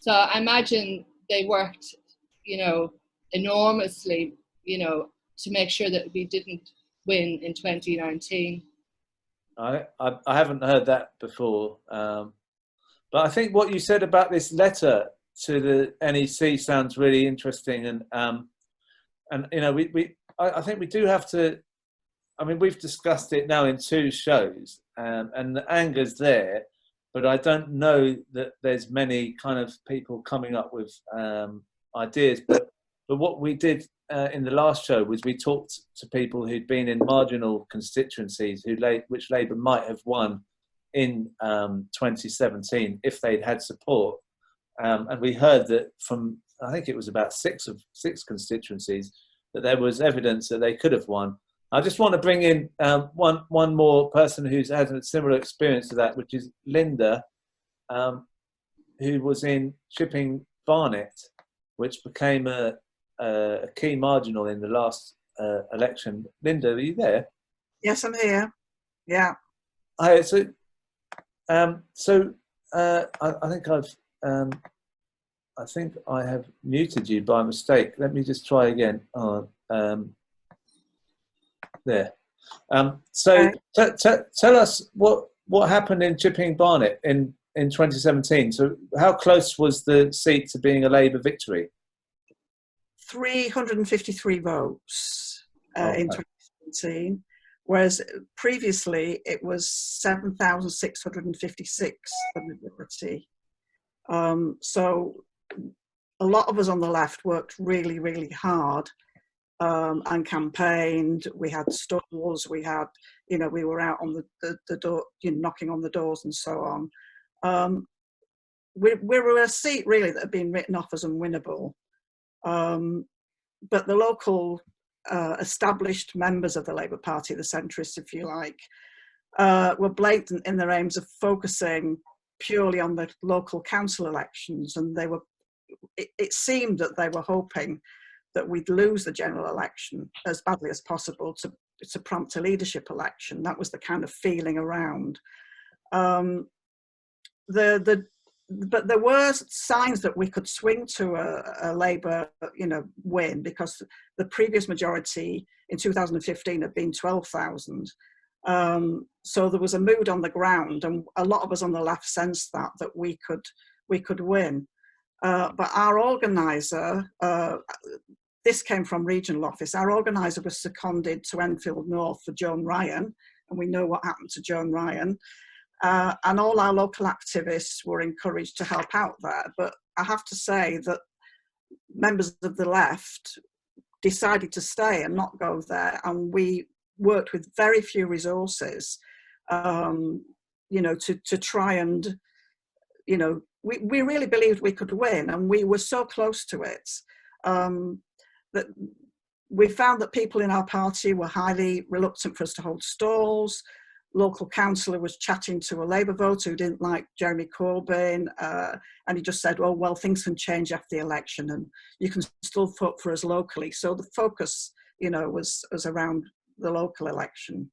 So I imagine they worked, you know, enormously, you know, to make sure that we didn't win in 2019. I haven't heard that before, but I think what you said about this letter to the NEC sounds really interesting, and you know, I think we do have to. I mean, we've discussed it now in 2 shows, and the anger's there, but I don't know that there's many kind of people coming up with ideas. But what we did in the last show was we talked to people who'd been in marginal constituencies which Labour might have won in 2017 if they'd had support, and we heard that from, I think it was about 6 constituencies, that there was evidence that they could have won. I just want to bring in one more person who's had a similar experience to that, which is Linda, who was in Chipping Barnet, which became a key marginal in the last election. Linda, are you there? Yes, I'm here. Yeah. Hi. So, I think I have muted you by mistake. Let me just try again. there. So tell us what happened in Chipping Barnet in 2017. So how close was the seat to being a Labour victory? 353 votes in 2017, whereas previously it was 7,656 for the Liberty. So a lot of us on the left worked really, really hard and campaigned. We had stalls, we had, you know, we were out on the door, you know, knocking on the doors and so on. We were a seat really that had been written off as unwinnable. But the local established members of the Labour Party, the centrists, if you like, were blatant in their aims of focusing purely on the local council elections, and they were. It seemed that they were hoping that we'd lose the general election as badly as possible to prompt a leadership election. That was the kind of feeling around. But there were signs that we could swing to a Labour, you know, win, because the previous majority in 2015 had been 12,000. So there was a mood on the ground, and a lot of us on the left sensed that we could win. But our organiser, this came from regional office, our organiser was seconded to Enfield North for Joan Ryan, and we know what happened to Joan Ryan. And all our local activists were encouraged to help out there. But I have to say that members of the left decided to stay and not go there, and we worked with very few resources, you know, to try and, you know, we really believed we could win, and we were so close to it that we found that people in our party were highly reluctant for us to hold stalls. Local councillor was chatting to a Labour voter who didn't like Jeremy Corbyn, and he just said, oh, well, things can change after the election and you can still vote for us locally. So the focus, you know, was around the local election.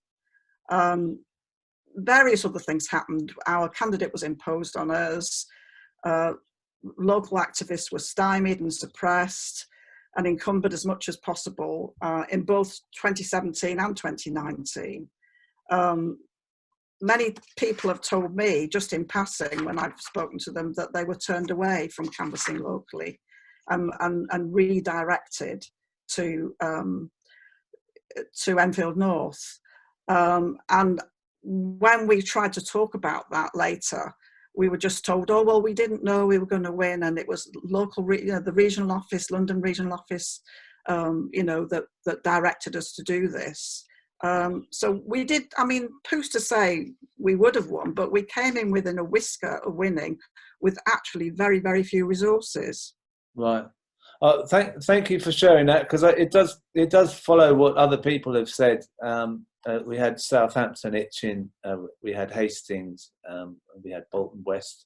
Various other things happened. Our candidate was imposed on us. Local activists were stymied and suppressed and encumbered as much as possible in both 2017 and 2019. Many people have told me, just in passing, when I've spoken to them, that they were turned away from canvassing locally and redirected to Enfield North. And when we tried to talk about that later, we were just told, oh, well, we didn't know we were going to win, and it was local, you know, the regional office, London regional office, you know, that directed us to do this. So we did, I mean, who's to say we would have won, but we came in within a whisker of winning with actually very, very few resources. Right. Thank you for sharing that, because it does follow what other people have said. We had Southampton itching, we had Hastings, we had Bolton West.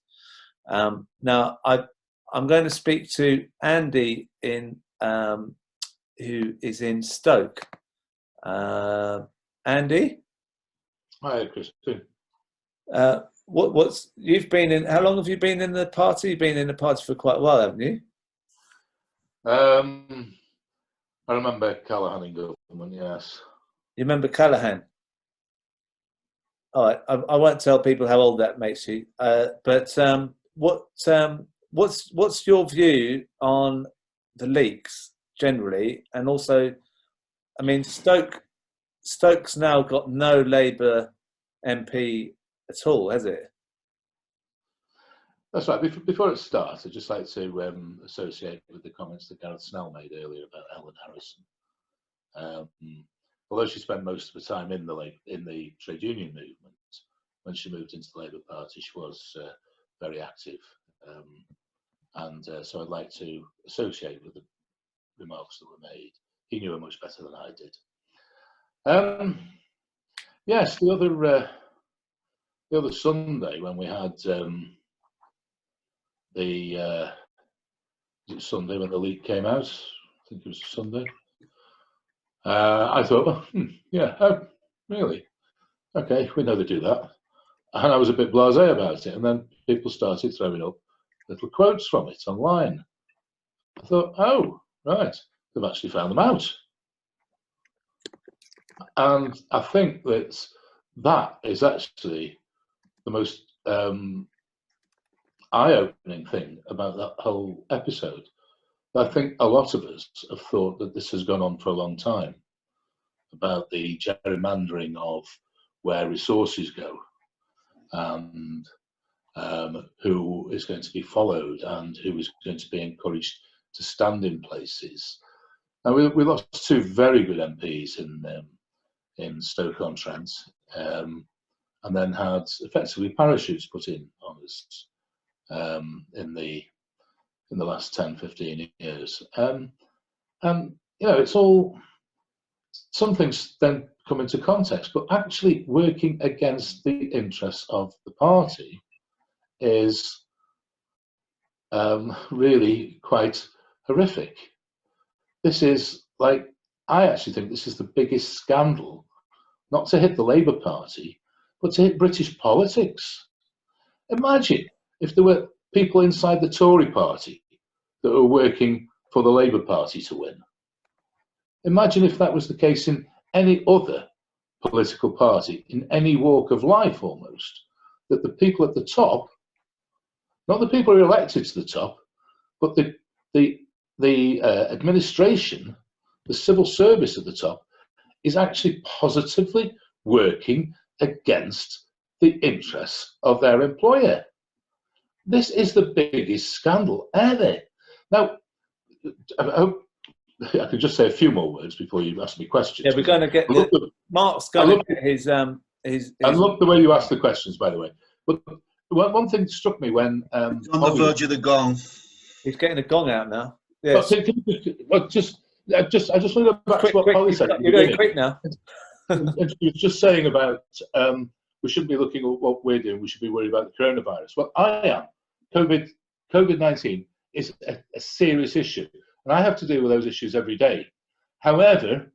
Now I'm going to speak to Andy who is in Stoke. Andy? Hi, Christine. You've been in? How long have you been in the party? You've been in the party for quite a while, haven't you? I remember Callaghan in government. Yes. You remember Callaghan? All right. I won't tell people how old that makes you. But what's your view on the leaks generally, and also, I mean, Stoke's now got no Labour MP at all, has it? That's right. Before it starts, I'd just like to associate with the comments that Gareth Snell made earlier about Helen Harrison. Although she spent most of her time in the trade union movement, when she moved into the Labour Party, she was very active. So I'd like to associate with the remarks that were made. He knew her much better than I did. Yes, the other Sunday when we had Sunday when the leak came out, I think it was Sunday. I thought, yeah, oh, really? Okay, we know they do that. And I was a bit blasé about it. And then people started throwing up little quotes from it online. I thought, oh, right, they've actually found them out. And I think that is actually the most eye-opening thing about that whole episode. I think a lot of us have thought that this has gone on for a long time, about the gerrymandering of where resources go and who is going to be followed and who is going to be encouraged to stand in places. And we lost two very good MPs in Stoke-on-Trent, and then had effectively parachutes put in on us in the last 10, 15 years. And it's all, some things then come into context, but actually working against the interests of the party is really quite horrific. This is like, I actually think this is the biggest scandal, not to hit the Labour Party, but to hit British politics. Imagine if there were people inside the Tory party that were working for the Labour Party to win. Imagine if that was the case in any other political party, in any walk of life almost, that the people at the top, not the people who are elected to the top, but the administration, the civil service at the top, is actually positively working against the interests of their employer. This is the biggest scandal ever. Now, I hope I could just say a few more words before you ask me questions. Yeah, we're going to get Mark's going to get his. I love the way you ask the questions, by the way. But one thing struck me when on the verge of the gong. He's getting a gong out now. Yes. I just want to go back to what Polly said. You're going quick now. And you were just saying about we shouldn't be looking at what we're doing. We should be worried about the coronavirus. Well, I am. COVID-19 is a serious issue, and I have to deal with those issues every day. However,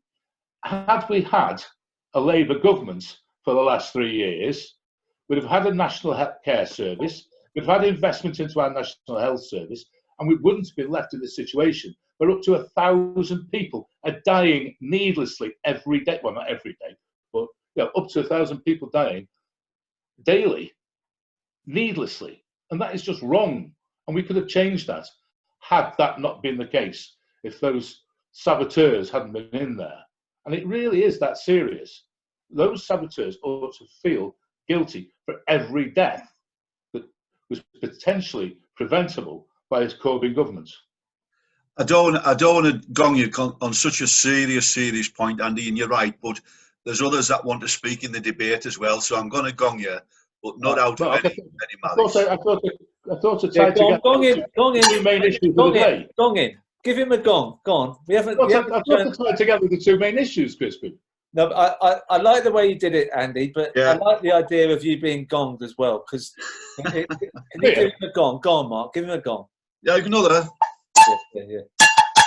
had we had a Labour government for the last 3 years, we'd have had a national health care service, we'd have had investment into our national health service, and we wouldn't have been left in this situation where up to 1,000 people are dying needlessly every day. Well, not every day, but up to 1,000 people dying daily, needlessly. And that is just wrong. And we could have changed that had that not been the case, if those saboteurs hadn't been in there. And it really is that serious. Those saboteurs ought to feel guilty for every death that was potentially preventable by his Corbyn government. I don't want to gong you on such a serious point, Andy, and you're right, but there's others that want to speak in the debate as well, so I'm going to gong you, but not out of any malice. I thought to tie together. Gong in. The main issues of the day. Gong in. Give him a gong. Go on. I thought to tie together the two main issues, Crispin. No, I like the way you did it, Andy, but I like the idea of you being gonged as well, because can you give him a gong? Go on, Mark, give him a gong. Yeah, you can know that. Yeah.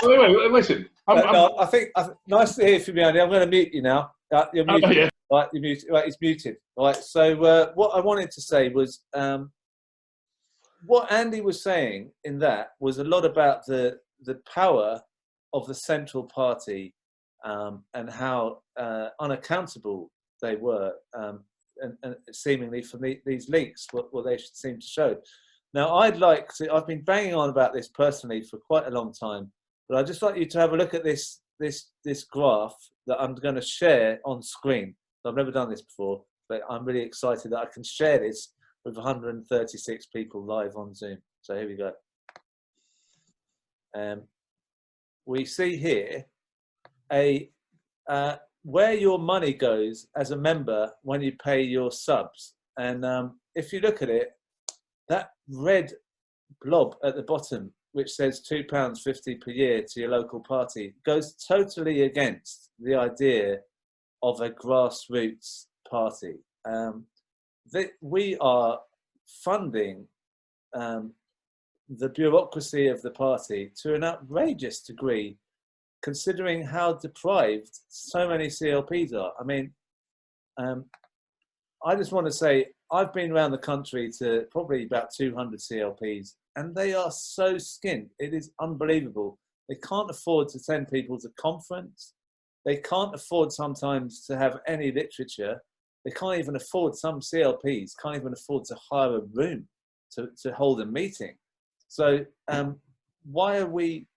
Wait, listen. I think nice to hear from you, Andy. I'm going to mute you now. You're muted. Yeah. Right, you're muted. Right, he's muted. Right, so what I wanted to say was what Andy was saying in that was a lot about the power of the central party and how unaccountable they were, and seemingly for these leaks, what they should seem to show. Now, I've been banging on about this personally for quite a long time, but I'd just like you to have a look at this graph that I'm going to share on screen. I've never done this before, but I'm really excited that I can share this with 136 people live on Zoom. So here we go. We see here where your money goes as a member when you pay your subs. And if you look at it, that red blob at the bottom, which says £2.50 per year to your local party, goes totally against the idea of a grassroots party. We are funding the bureaucracy of the party to an outrageous degree, considering how deprived so many CLPs are. I mean, I just want to say, I've been around the country to probably about 200 CLPs, and they are so skint. It is unbelievable. They can't afford to send people to conference. they can't afford sometimes to have any literature. They can't even afford, some CLPs can't even afford to hire a room to hold a meeting. So why are we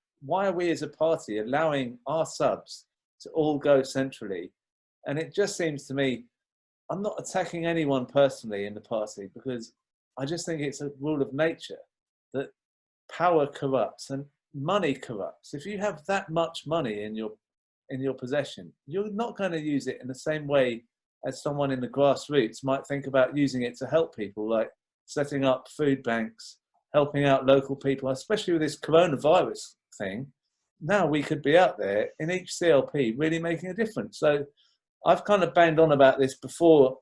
as a party allowing our subs to all go centrally? And it just seems to me, I'm not attacking anyone personally in the party, because I just think it's a rule of nature that power corrupts and money corrupts. If you have that much money in your possession, you're not going to use it in the same way as someone in the grassroots might think about using it to help people, like setting up food banks, helping out local people, especially with this coronavirus thing. Now we could be out there in each CLP really making a difference. So I've kind of banged on about this before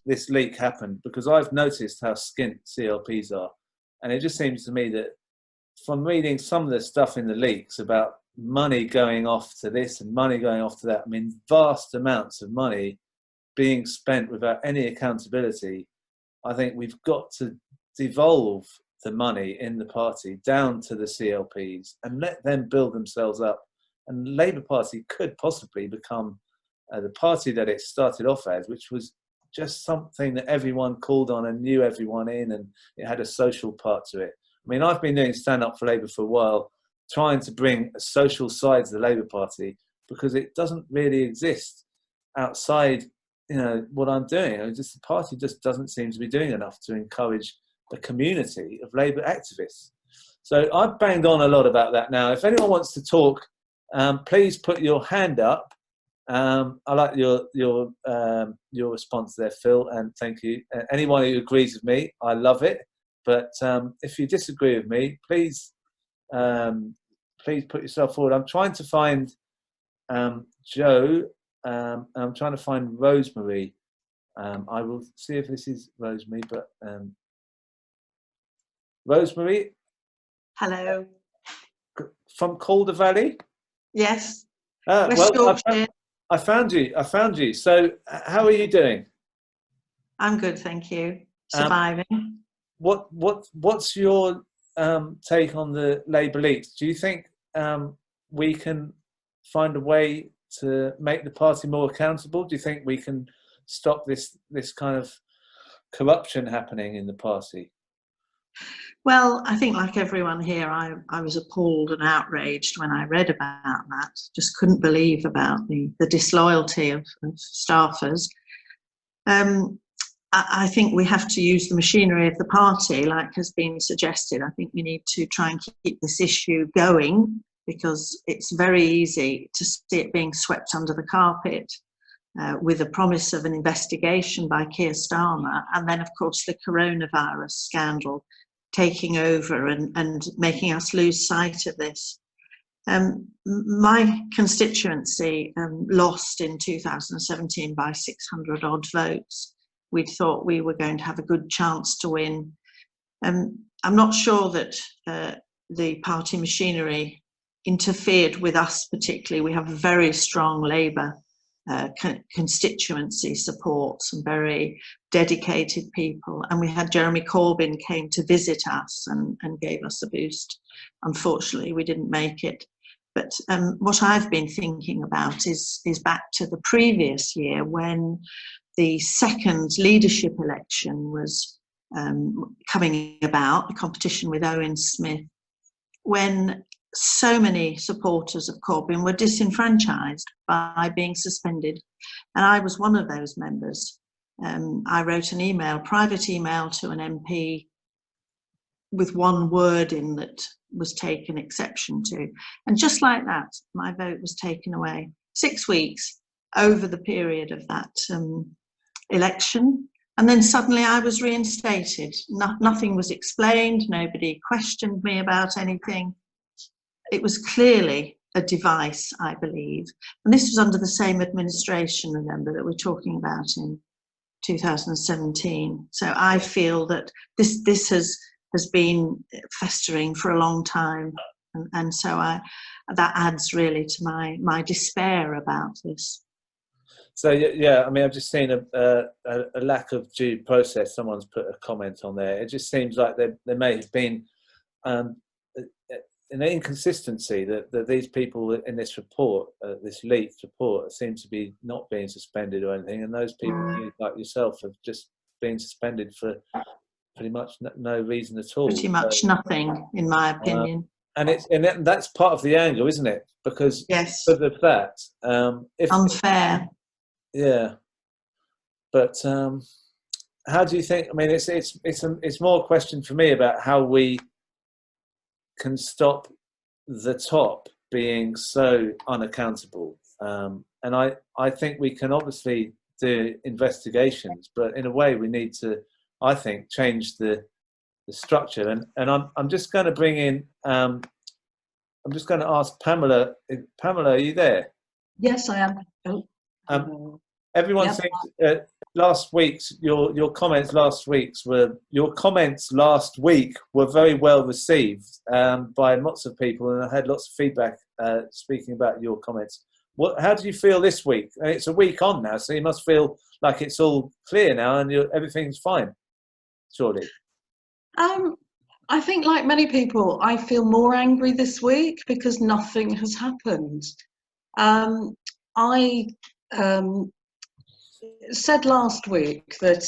this leak happened, because I've noticed how skint CLPs are. And it just seems to me that from reading some of the stuff in the leaks about money going off to this and money going off to that, I mean, vast amounts of money being spent without any accountability. I think we've got to devolve the money in the party down to the CLPs and let them build themselves up. And the Labour Party could possibly become the party that it started off as, which was just something that everyone called on and knew everyone in, and it had a social part to it. I mean, I've been doing Stand Up for Labour for a while, trying to bring a social side to the Labour Party, because it doesn't really exist outside, you know, what I'm doing. The party just doesn't seem to be doing enough to encourage a community of Labour activists. So I've banged on a lot about that now. If anyone wants to talk, please put your hand up. I like your response there, Phil, and thank you. Anyone who agrees with me, I love it. But if you disagree with me, please put yourself forward. I'm trying to find Joe, and I'm trying to find Rosemary. I will see if this is Rosemary, but Rosemary. Hello. From Calder Valley? Yes. Well, I found you. So how are you doing? I'm good, thank you. Surviving. What's your take on the Labour leaks? Do you think we can find a way to make the party more accountable? Do you think we can stop this kind of corruption happening in the party? Well, I think like everyone here, I was appalled and outraged when I read about that. Just couldn't believe about the disloyalty of staffers. I think we have to use the machinery of the party, like has been suggested. I think we need to try and keep this issue going, because it's very easy to see it being swept under the carpet with the promise of an investigation by Keir Starmer, and then, of course, the coronavirus scandal taking over and making us lose sight of this. My constituency lost in 2017 by 600 odd votes. We'd thought we were going to have a good chance to win. I'm not sure that the party machinery interfered with us particularly. We have very strong Labour constituency support, some very dedicated people, and we had Jeremy Corbyn came to visit us and gave us a boost. Unfortunately, we didn't make it. But what I've been thinking about is back to the previous year, when the second leadership election was coming about, the competition with Owen Smith, when so many supporters of Corbyn were disenfranchised by being suspended. And I was one of those members. I wrote an email, private email to an MP with one word in that was taken exception to. And just like that, my vote was taken away. 6 weeks over the period of that election. And then suddenly I was reinstated. Nothing was explained. Nobody questioned me about anything. It was clearly a device, I believe. And this was under the same administration, remember, that we're talking about in 2017. So I feel that this has been festering for a long time. And so that adds really to my despair about this. So yeah, I mean, I've just seen a lack of due process. Someone's put a comment on there. It just seems like there may have been an inconsistency that these people in this report, this leaked report, seem to be not being suspended or anything, and those people like yourself have just been suspended for pretty much no reason at all. Pretty much nothing, in my opinion. And that's part of the angle, isn't it? Because yes, of that, if unfair. Yeah, but how do you think? I mean, it's more a question for me about how we can stop the top being so unaccountable. And I think we can obviously do investigations, but in a way we need to, I think, change the structure. And I'm just going to bring in. I'm just going to ask Pamela. Pamela, are you there? Yes, I am. Everyone Yep. thinks last week's your comments last week were very well received by lots of people, and I had lots of feedback speaking about your comments. How do you feel this week? And it's a week on now, so you must feel like it's all clear now and everything's fine, surely. I think, like many people, I feel more angry this week because nothing has happened. I said last week that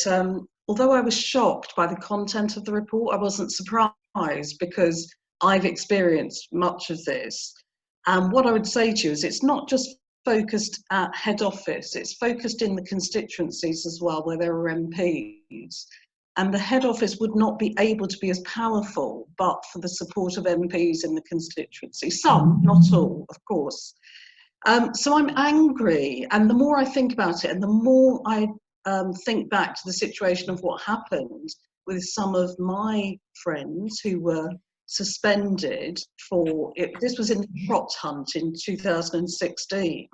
although I was shocked by the content of the report, I wasn't surprised because I've experienced much of this. And what I would say to you is it's not just focused at head office, it's focused in the constituencies as well, where there are MPs. And the head office would not be able to be as powerful but for the support of MPs in the constituency. Some, not all, of course. So I'm angry, and the more I think about it and the more I think back to the situation of what happened with some of my friends who were suspended for it. This was in the trot hunt in 2016,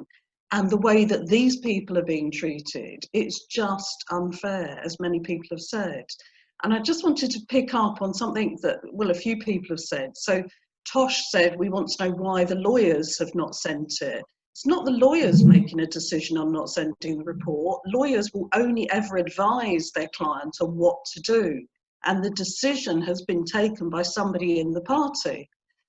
and the way that these people are being treated, it's just unfair, as many people have said. And I just wanted to pick up on something that, well, a few people have said. So Tosh said, we want to know why the lawyers have not sent it. It's not the lawyers making a decision on not sending the report. Lawyers will only ever advise their client on what to do. And the decision has been taken by somebody in the party.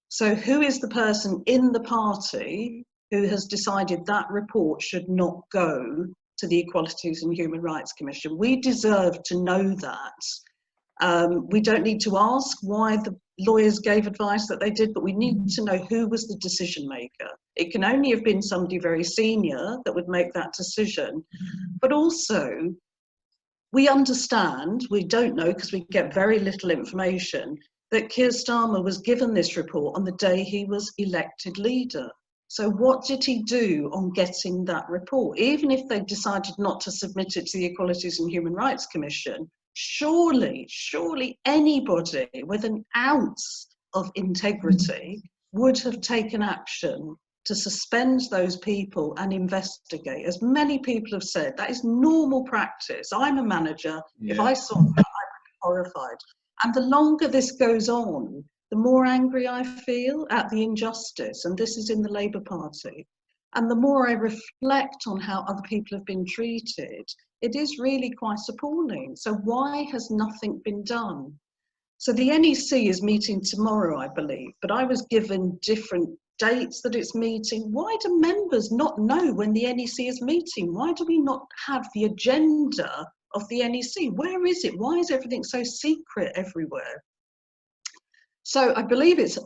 So who is the person in the party who has decided that report should not go to the Equalities and Human Rights Commission? We deserve to know that. We don't need to ask why the lawyers gave advice that they did, but we need to know who was the decision maker. It can only have been somebody very senior that would make that decision. But also, we understand, we don't know because we get very little information, that Keir Starmer was given this report on the day he was elected leader. So what did he do on getting that report? Even if they decided not to submit it to the Equalities and Human Rights Commission, surely anybody with an ounce of integrity would have taken action to suspend those people and investigate. As many people have said, that is normal practice. I'm a manager. Yeah. If I saw that, I'd be horrified. And the longer this goes on, the more angry I feel at the injustice. And this is in the Labour Party. And the more I reflect on how other people have been treated, it is really quite appalling. So why has nothing been done? So the NEC is meeting tomorrow, I believe, but I was given different dates that it's meeting. Why do members not know when the NEC is meeting? Why do we not have the agenda of the NEC? Where is it? Why is everything so secret everywhere? So I believe it's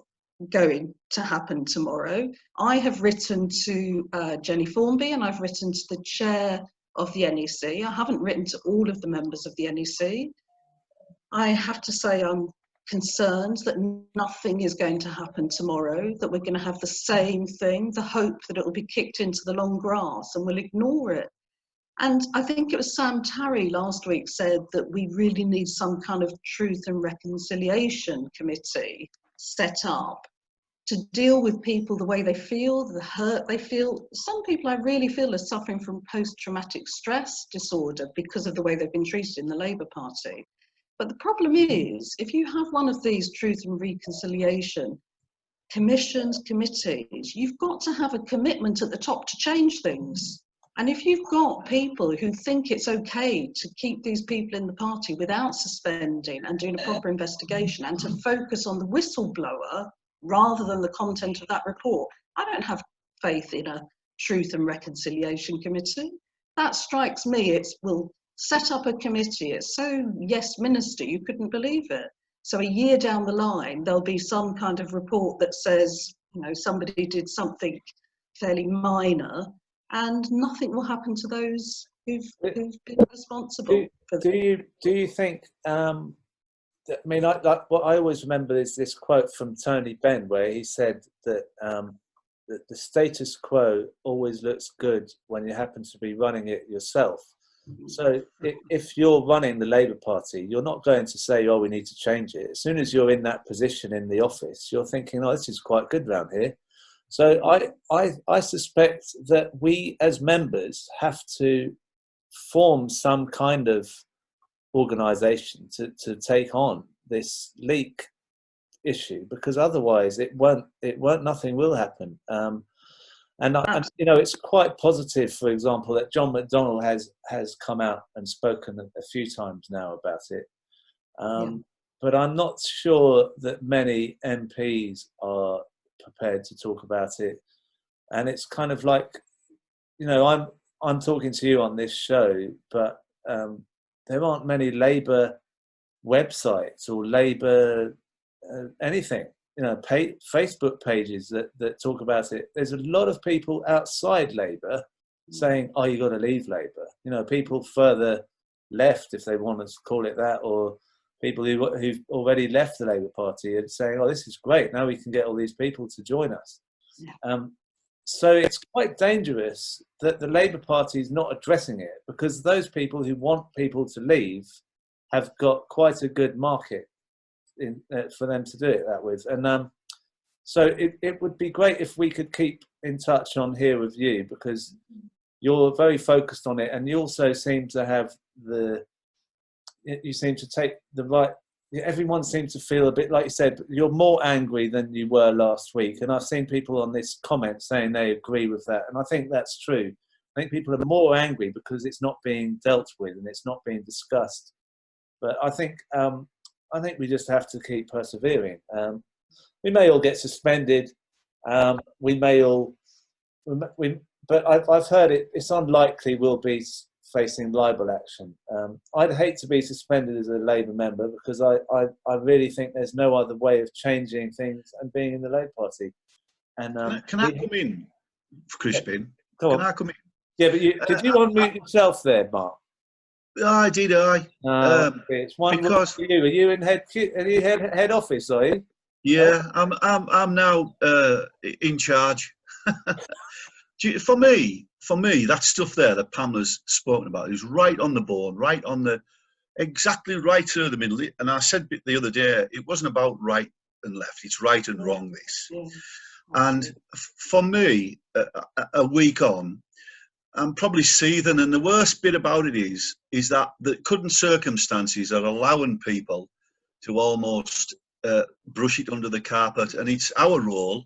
going to happen tomorrow. I have written to Jenny Formby and I've written to the chair of the NEC. I haven't written to all of the members of the NEC. I have to say I'm concerned that nothing is going to happen tomorrow, that we're going to have the same thing, the hope that it will be kicked into the long grass and we'll ignore it. And I think it was Sam Tarry last week said that we really need some kind of truth and reconciliation committee set up to deal with people the way they feel, the hurt they feel. Some people I really feel are suffering from post-traumatic stress disorder because of the way they've been treated in the Labour Party. But the problem is, if you have one of these truth and reconciliation commissions, committees, you've got to have a commitment at the top to change things. And if you've got people who think it's okay to keep these people in the party without suspending and doing a proper investigation and to focus on the whistleblower, rather than the content of that report. I don't have faith in a Truth and Reconciliation Committee. That strikes me, we'll set up a committee. It's so yes minister, you couldn't believe it. So a year down the line, there'll be some kind of report that says, you know, somebody did something fairly minor, and nothing will happen to those who've been responsible. Do you think? I mean, what I always remember is this quote from Tony Benn, where he said that that the status quo always looks good when you happen to be running it yourself. So if you're running the Labour Party, you're not going to say, oh, we need to change it. As soon as you're in that position in the office, you're thinking, oh, this is quite good round here. So I suspect that we as members have to form some kind of organisation to take on this leak issue, because otherwise nothing will happen. And you know, it's quite positive, for example, that John McDonnell has come out and spoken a few times now about it. But I'm not sure that many MPs are prepared to talk about it. And it's kind of like, you know, I'm talking to you on this show, but there aren't many Labour websites or Labour anything, you know, Facebook pages that talk about it. There's a lot of people outside Labour saying, oh, you got to leave Labour. You know, people further left, if they want to call it that, or people who've already left the Labour Party and saying, oh, this is great, now we can get all these people to join us. So it's quite dangerous that the Labour Party is not addressing it, because those people who want people to leave have got quite a good market for them to do it that with. And so it would be great if we could keep in touch on here with you, because you're very focused on it, and you also seem to have you seem to take the right. Everyone seems to feel a bit, like you said, you're more angry than you were last week. And I've seen people on this comment saying they agree with that. And I think that's true. I think people are more angry because it's not being dealt with and it's not being discussed. But I think we just have to keep persevering. We may all get suspended. We may all, but I've heard it's unlikely we'll be facing libel action. I'd hate to be suspended as a Labour member, because I really think there's no other way of changing things and being in the Labour Party. And can I come in, Crispin? Can I come in? Yeah, but did you unmute yourself there, Mark? I did. It's one because for you. Are you in head office? Are you? Yeah, I'm now in charge. For me, that stuff there that Pamela's spoken about is right on the bone, right on the, exactly right through the middle. And I said the other day, it wasn't about right and left, it's right and wrong, this. Yeah. And for me, a week on, I'm probably seething. And the worst bit about it is that the current circumstances are allowing people to almost brush it under the carpet. And it's our role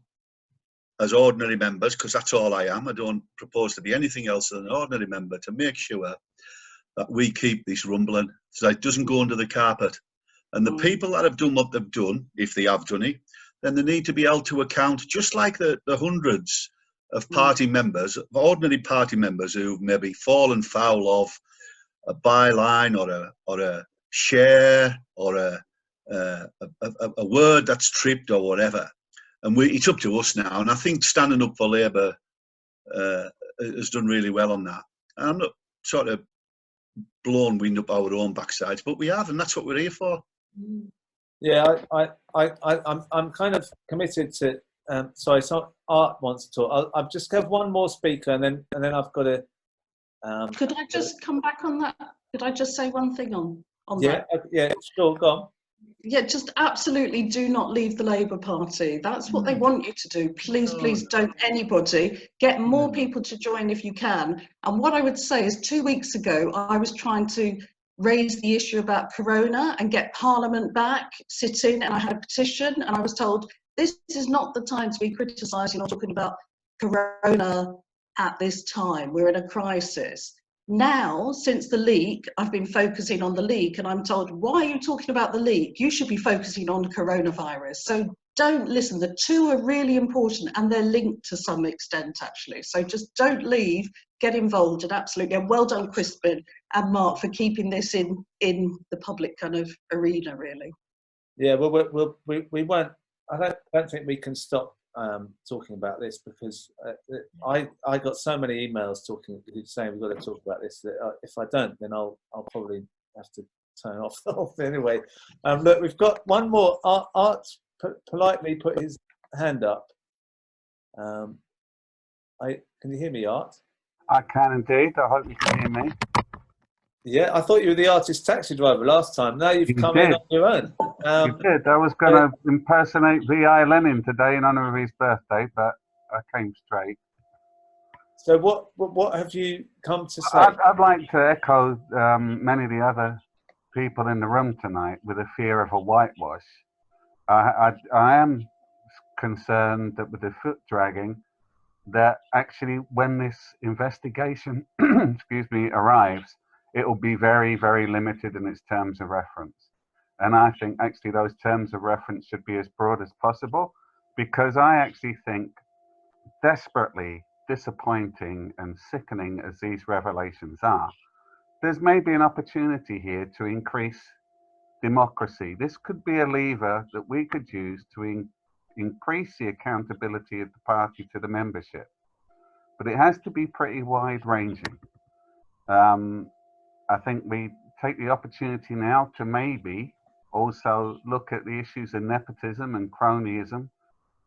as ordinary members, because that's all I am. I don't propose to be anything else than an ordinary member, to make sure that we keep this rumbling so that it doesn't go under the carpet. And the people that have done what they've done, if they have done it, then they need to be held to account, just like the hundreds of party members, of ordinary party members, who've maybe fallen foul of a byline or a share or a word that's tripped or whatever. And it's up to us now. And I think standing up for Labour has done really well on that. And I'm not sort of blowing wind up our own backsides, but we have, and that's what we're here for. Yeah, I'm kind of committed to. Sorry, so Art wants to talk. I've just got one more speaker, and then I've got to. Could I just come back on that? Could I just say one thing on that? Yeah, sure, go on. Yeah, just absolutely do not leave the Labour Party. That's what they want you to do. Please, please don't anybody. Get more people to join if you can. And what I would say is 2 weeks ago, I was trying to raise the issue about Corona and get Parliament back sitting, and I had a petition, and I was told this is not the time to be criticising or talking about Corona at this time. We're in a crisis. Now, since the leak, I've been focusing on the leak, and I'm told, why are you talking about the leak? You should be focusing on coronavirus. So don't listen. The two are really important, and they're linked to some extent, actually. So just don't leave, get involved, and absolutely, and well done, Crispin and Mark, for keeping this in the public kind of arena, really. Yeah, well, we won't. I don't think we can stop talking about this, because I got so many emails saying we've got to talk about this that if I don't, then I'll probably have to turn off anyway. Look, we've got one more. Art politely put his hand up. Can you hear me, Art? I can indeed. I hope you can hear me. Yeah, I thought you were the artist taxi driver last time. Now you've come in on your own. You did. I was going to impersonate V.I. Lenin today in honour of his birthday, but I came straight. So what have you come to say? I'd like to echo many of the other people in the room tonight with a fear of a whitewash. I am concerned that with the foot dragging, that actually when this investigation excuse me, arrives, it will be very, very limited in its terms of reference. And I think actually those terms of reference should be as broad as possible, because I actually think, desperately disappointing and sickening as these revelations are, there's maybe an opportunity here to increase democracy. This could be a lever that we could use to increase the accountability of the party to the membership. But it has to be pretty wide-ranging. I think we take the opportunity now to maybe also look at the issues of nepotism and cronyism,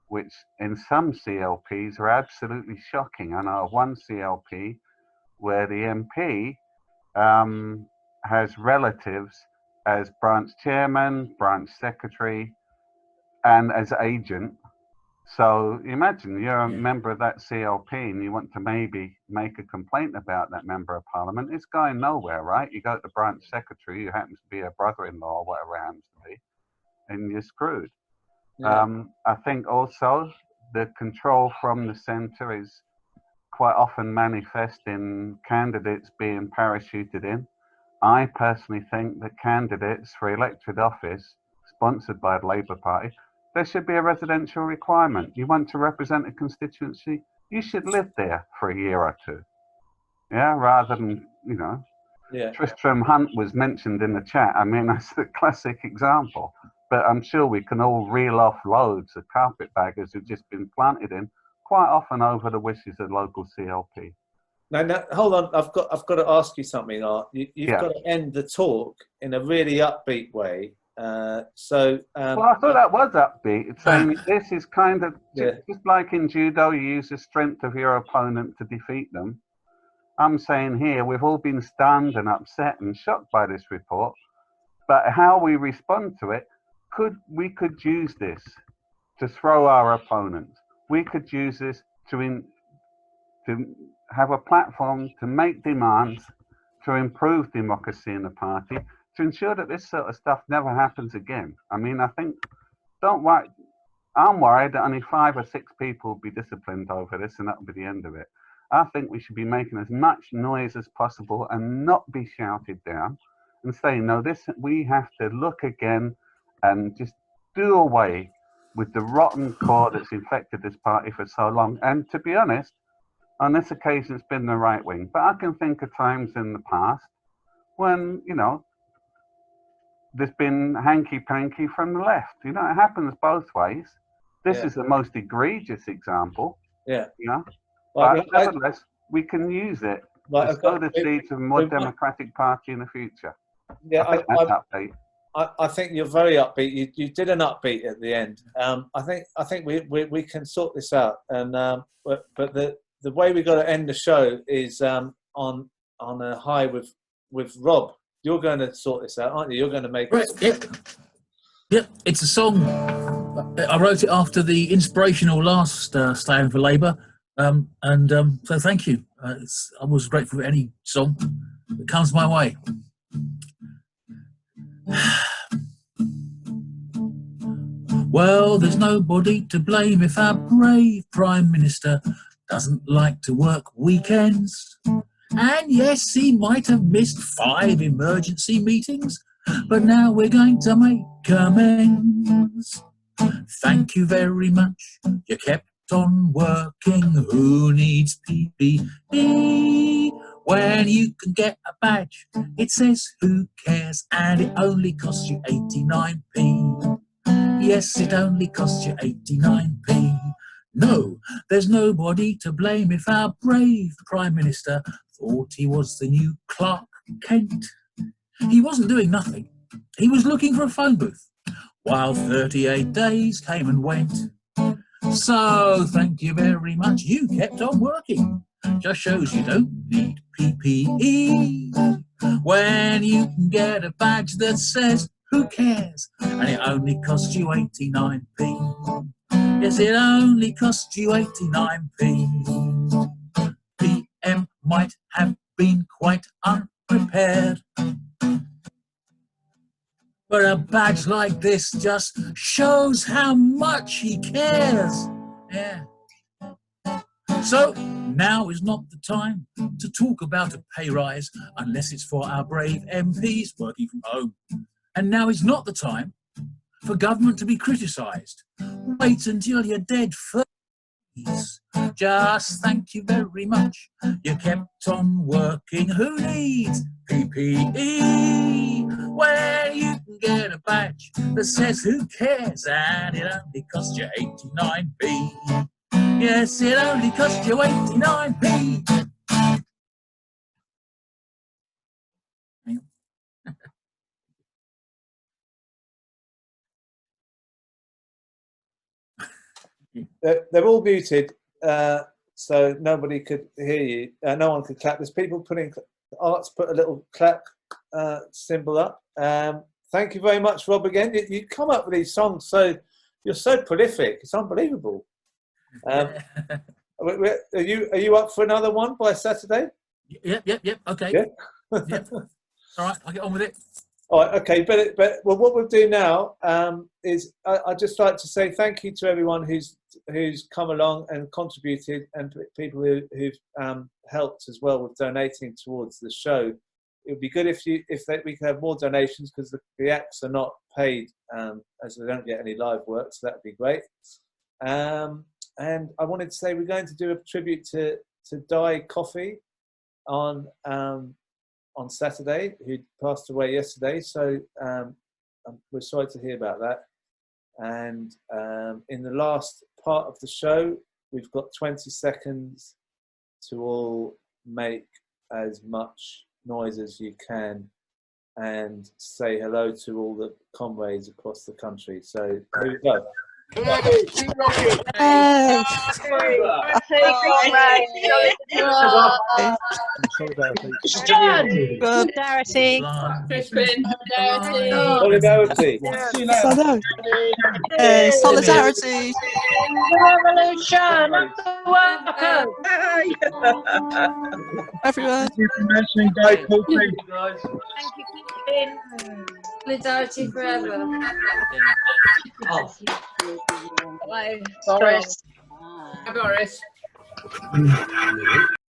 which in some CLPs are absolutely shocking. I know of one CLP where the MP has relatives as branch chairman, branch secretary, and as agent. So imagine you're a member of that CLP and you want to maybe make a complaint about that member of parliament. It's going nowhere, right? You go to the branch secretary, who happens to be a brother-in-law or whatever it happens to be, and you're screwed. Yeah. I think also the control from the centre is quite often manifest in candidates being parachuted in. I personally think that candidates for elected office sponsored by the Labour Party, there should be a residential requirement. You want to represent a constituency, you should live there for a year or two. Yeah, rather than, yeah. Tristram Hunt was mentioned in the chat. I mean, that's the classic example. But I'm sure we can all reel off loads of carpetbaggers who've just been planted in, quite often over the wishes of local CLP. No, hold on. I've got to ask you something, Art. You've got to end the talk in a really upbeat way. Well, I thought that was upbeat. It's saying this is kind of just like in judo, you use the strength of your opponent to defeat them. I'm saying here we've all been stunned and upset and shocked by this report, but how we respond to it, we could use this to throw our opponents. We could use this to have a platform to make demands to improve democracy in the party, to ensure that this sort of stuff never happens again. I mean, I think, I'm worried that only 5 or 6 people will be disciplined over this and that'll be the end of it. I think we should be making as much noise as possible and not be shouted down and say, no, we have to look again and just do away with the rotten core that's infected this party for so long. And to be honest, on this occasion, it's been the right wing. But I can think of times in the past when, there's been hanky-panky from the left. It happens both ways. This is the most egregious example. Yeah. But nevertheless, we can use it to sow the seeds of a more democratic party in the future. Yeah, I think that's upbeat. I think you're very upbeat. You did an upbeat at the end. I think we can sort this out. And but the way we got to end the show is on a high with Rob. You're going to sort this out, aren't you? You're going to make it. Yeah, it's a song. I wrote it after the inspirational last Stand for Labour, so thank you. I was grateful for any song that comes my way. Well, there's nobody to blame if our brave Prime Minister doesn't like to work weekends. And yes, he might have missed 5 emergency meetings, but now we're going to make amends. Thank you very much. You kept on working. Who needs PPE when you can get a badge? It says who cares, and it only costs you 89p. Yes, it only costs you 89p. No, there's nobody to blame if our brave Prime Minister thought he was the new Clark Kent. He wasn't doing nothing. He was looking for a phone booth, while 38 days came and went. So, thank you very much. You kept on working. Just shows you don't need PPE when you can get a badge that says who cares, and it only costs you 89p. Yes, it only costs you 89p. PM might have been quite unprepared, but a badge like this just shows how much he cares. Yeah. So now is not the time to talk about a pay rise unless it's for our brave MPs working from home. And now is not the time for government to be criticised. Wait until you're dead first. Just thank you very much. You kept on working. Who needs PPE when you can get a badge that says who cares, and it only costs you 89p. Yes, it only costs you 89p. They're all muted, so nobody could hear you. No one could clap. There's people putting Art's put a little clap symbol up. Thank you very much, Rob. Again, you come up with these songs, so you're so prolific. It's unbelievable. Are you up for another one by Saturday? Yep. Okay. Yeah. Yep. All right, I'll get on with it. All right, okay, but well, what we'll do now is I'd just like to say thank you to everyone who's come along and contributed, and people who've helped as well with donating towards the show. It would be good if we could have more donations, because the acts are not paid as they don't get any live work, so that would be great. And I wanted to say we're going to do a tribute to Di Coffey on Saturday, who passed away yesterday. So we're sorry to hear about that. And in the last part of the show, we've got 20 seconds to all make as much noise as you can and say hello to all the comrades across the country. So here we go. Hey, keep rocking. Solidarity. Crispin. Solidarity. Solidarity. The revolution of the workers. Everyone. Mentioning Guy Coffey. Solidarity forever. Boris. Boris.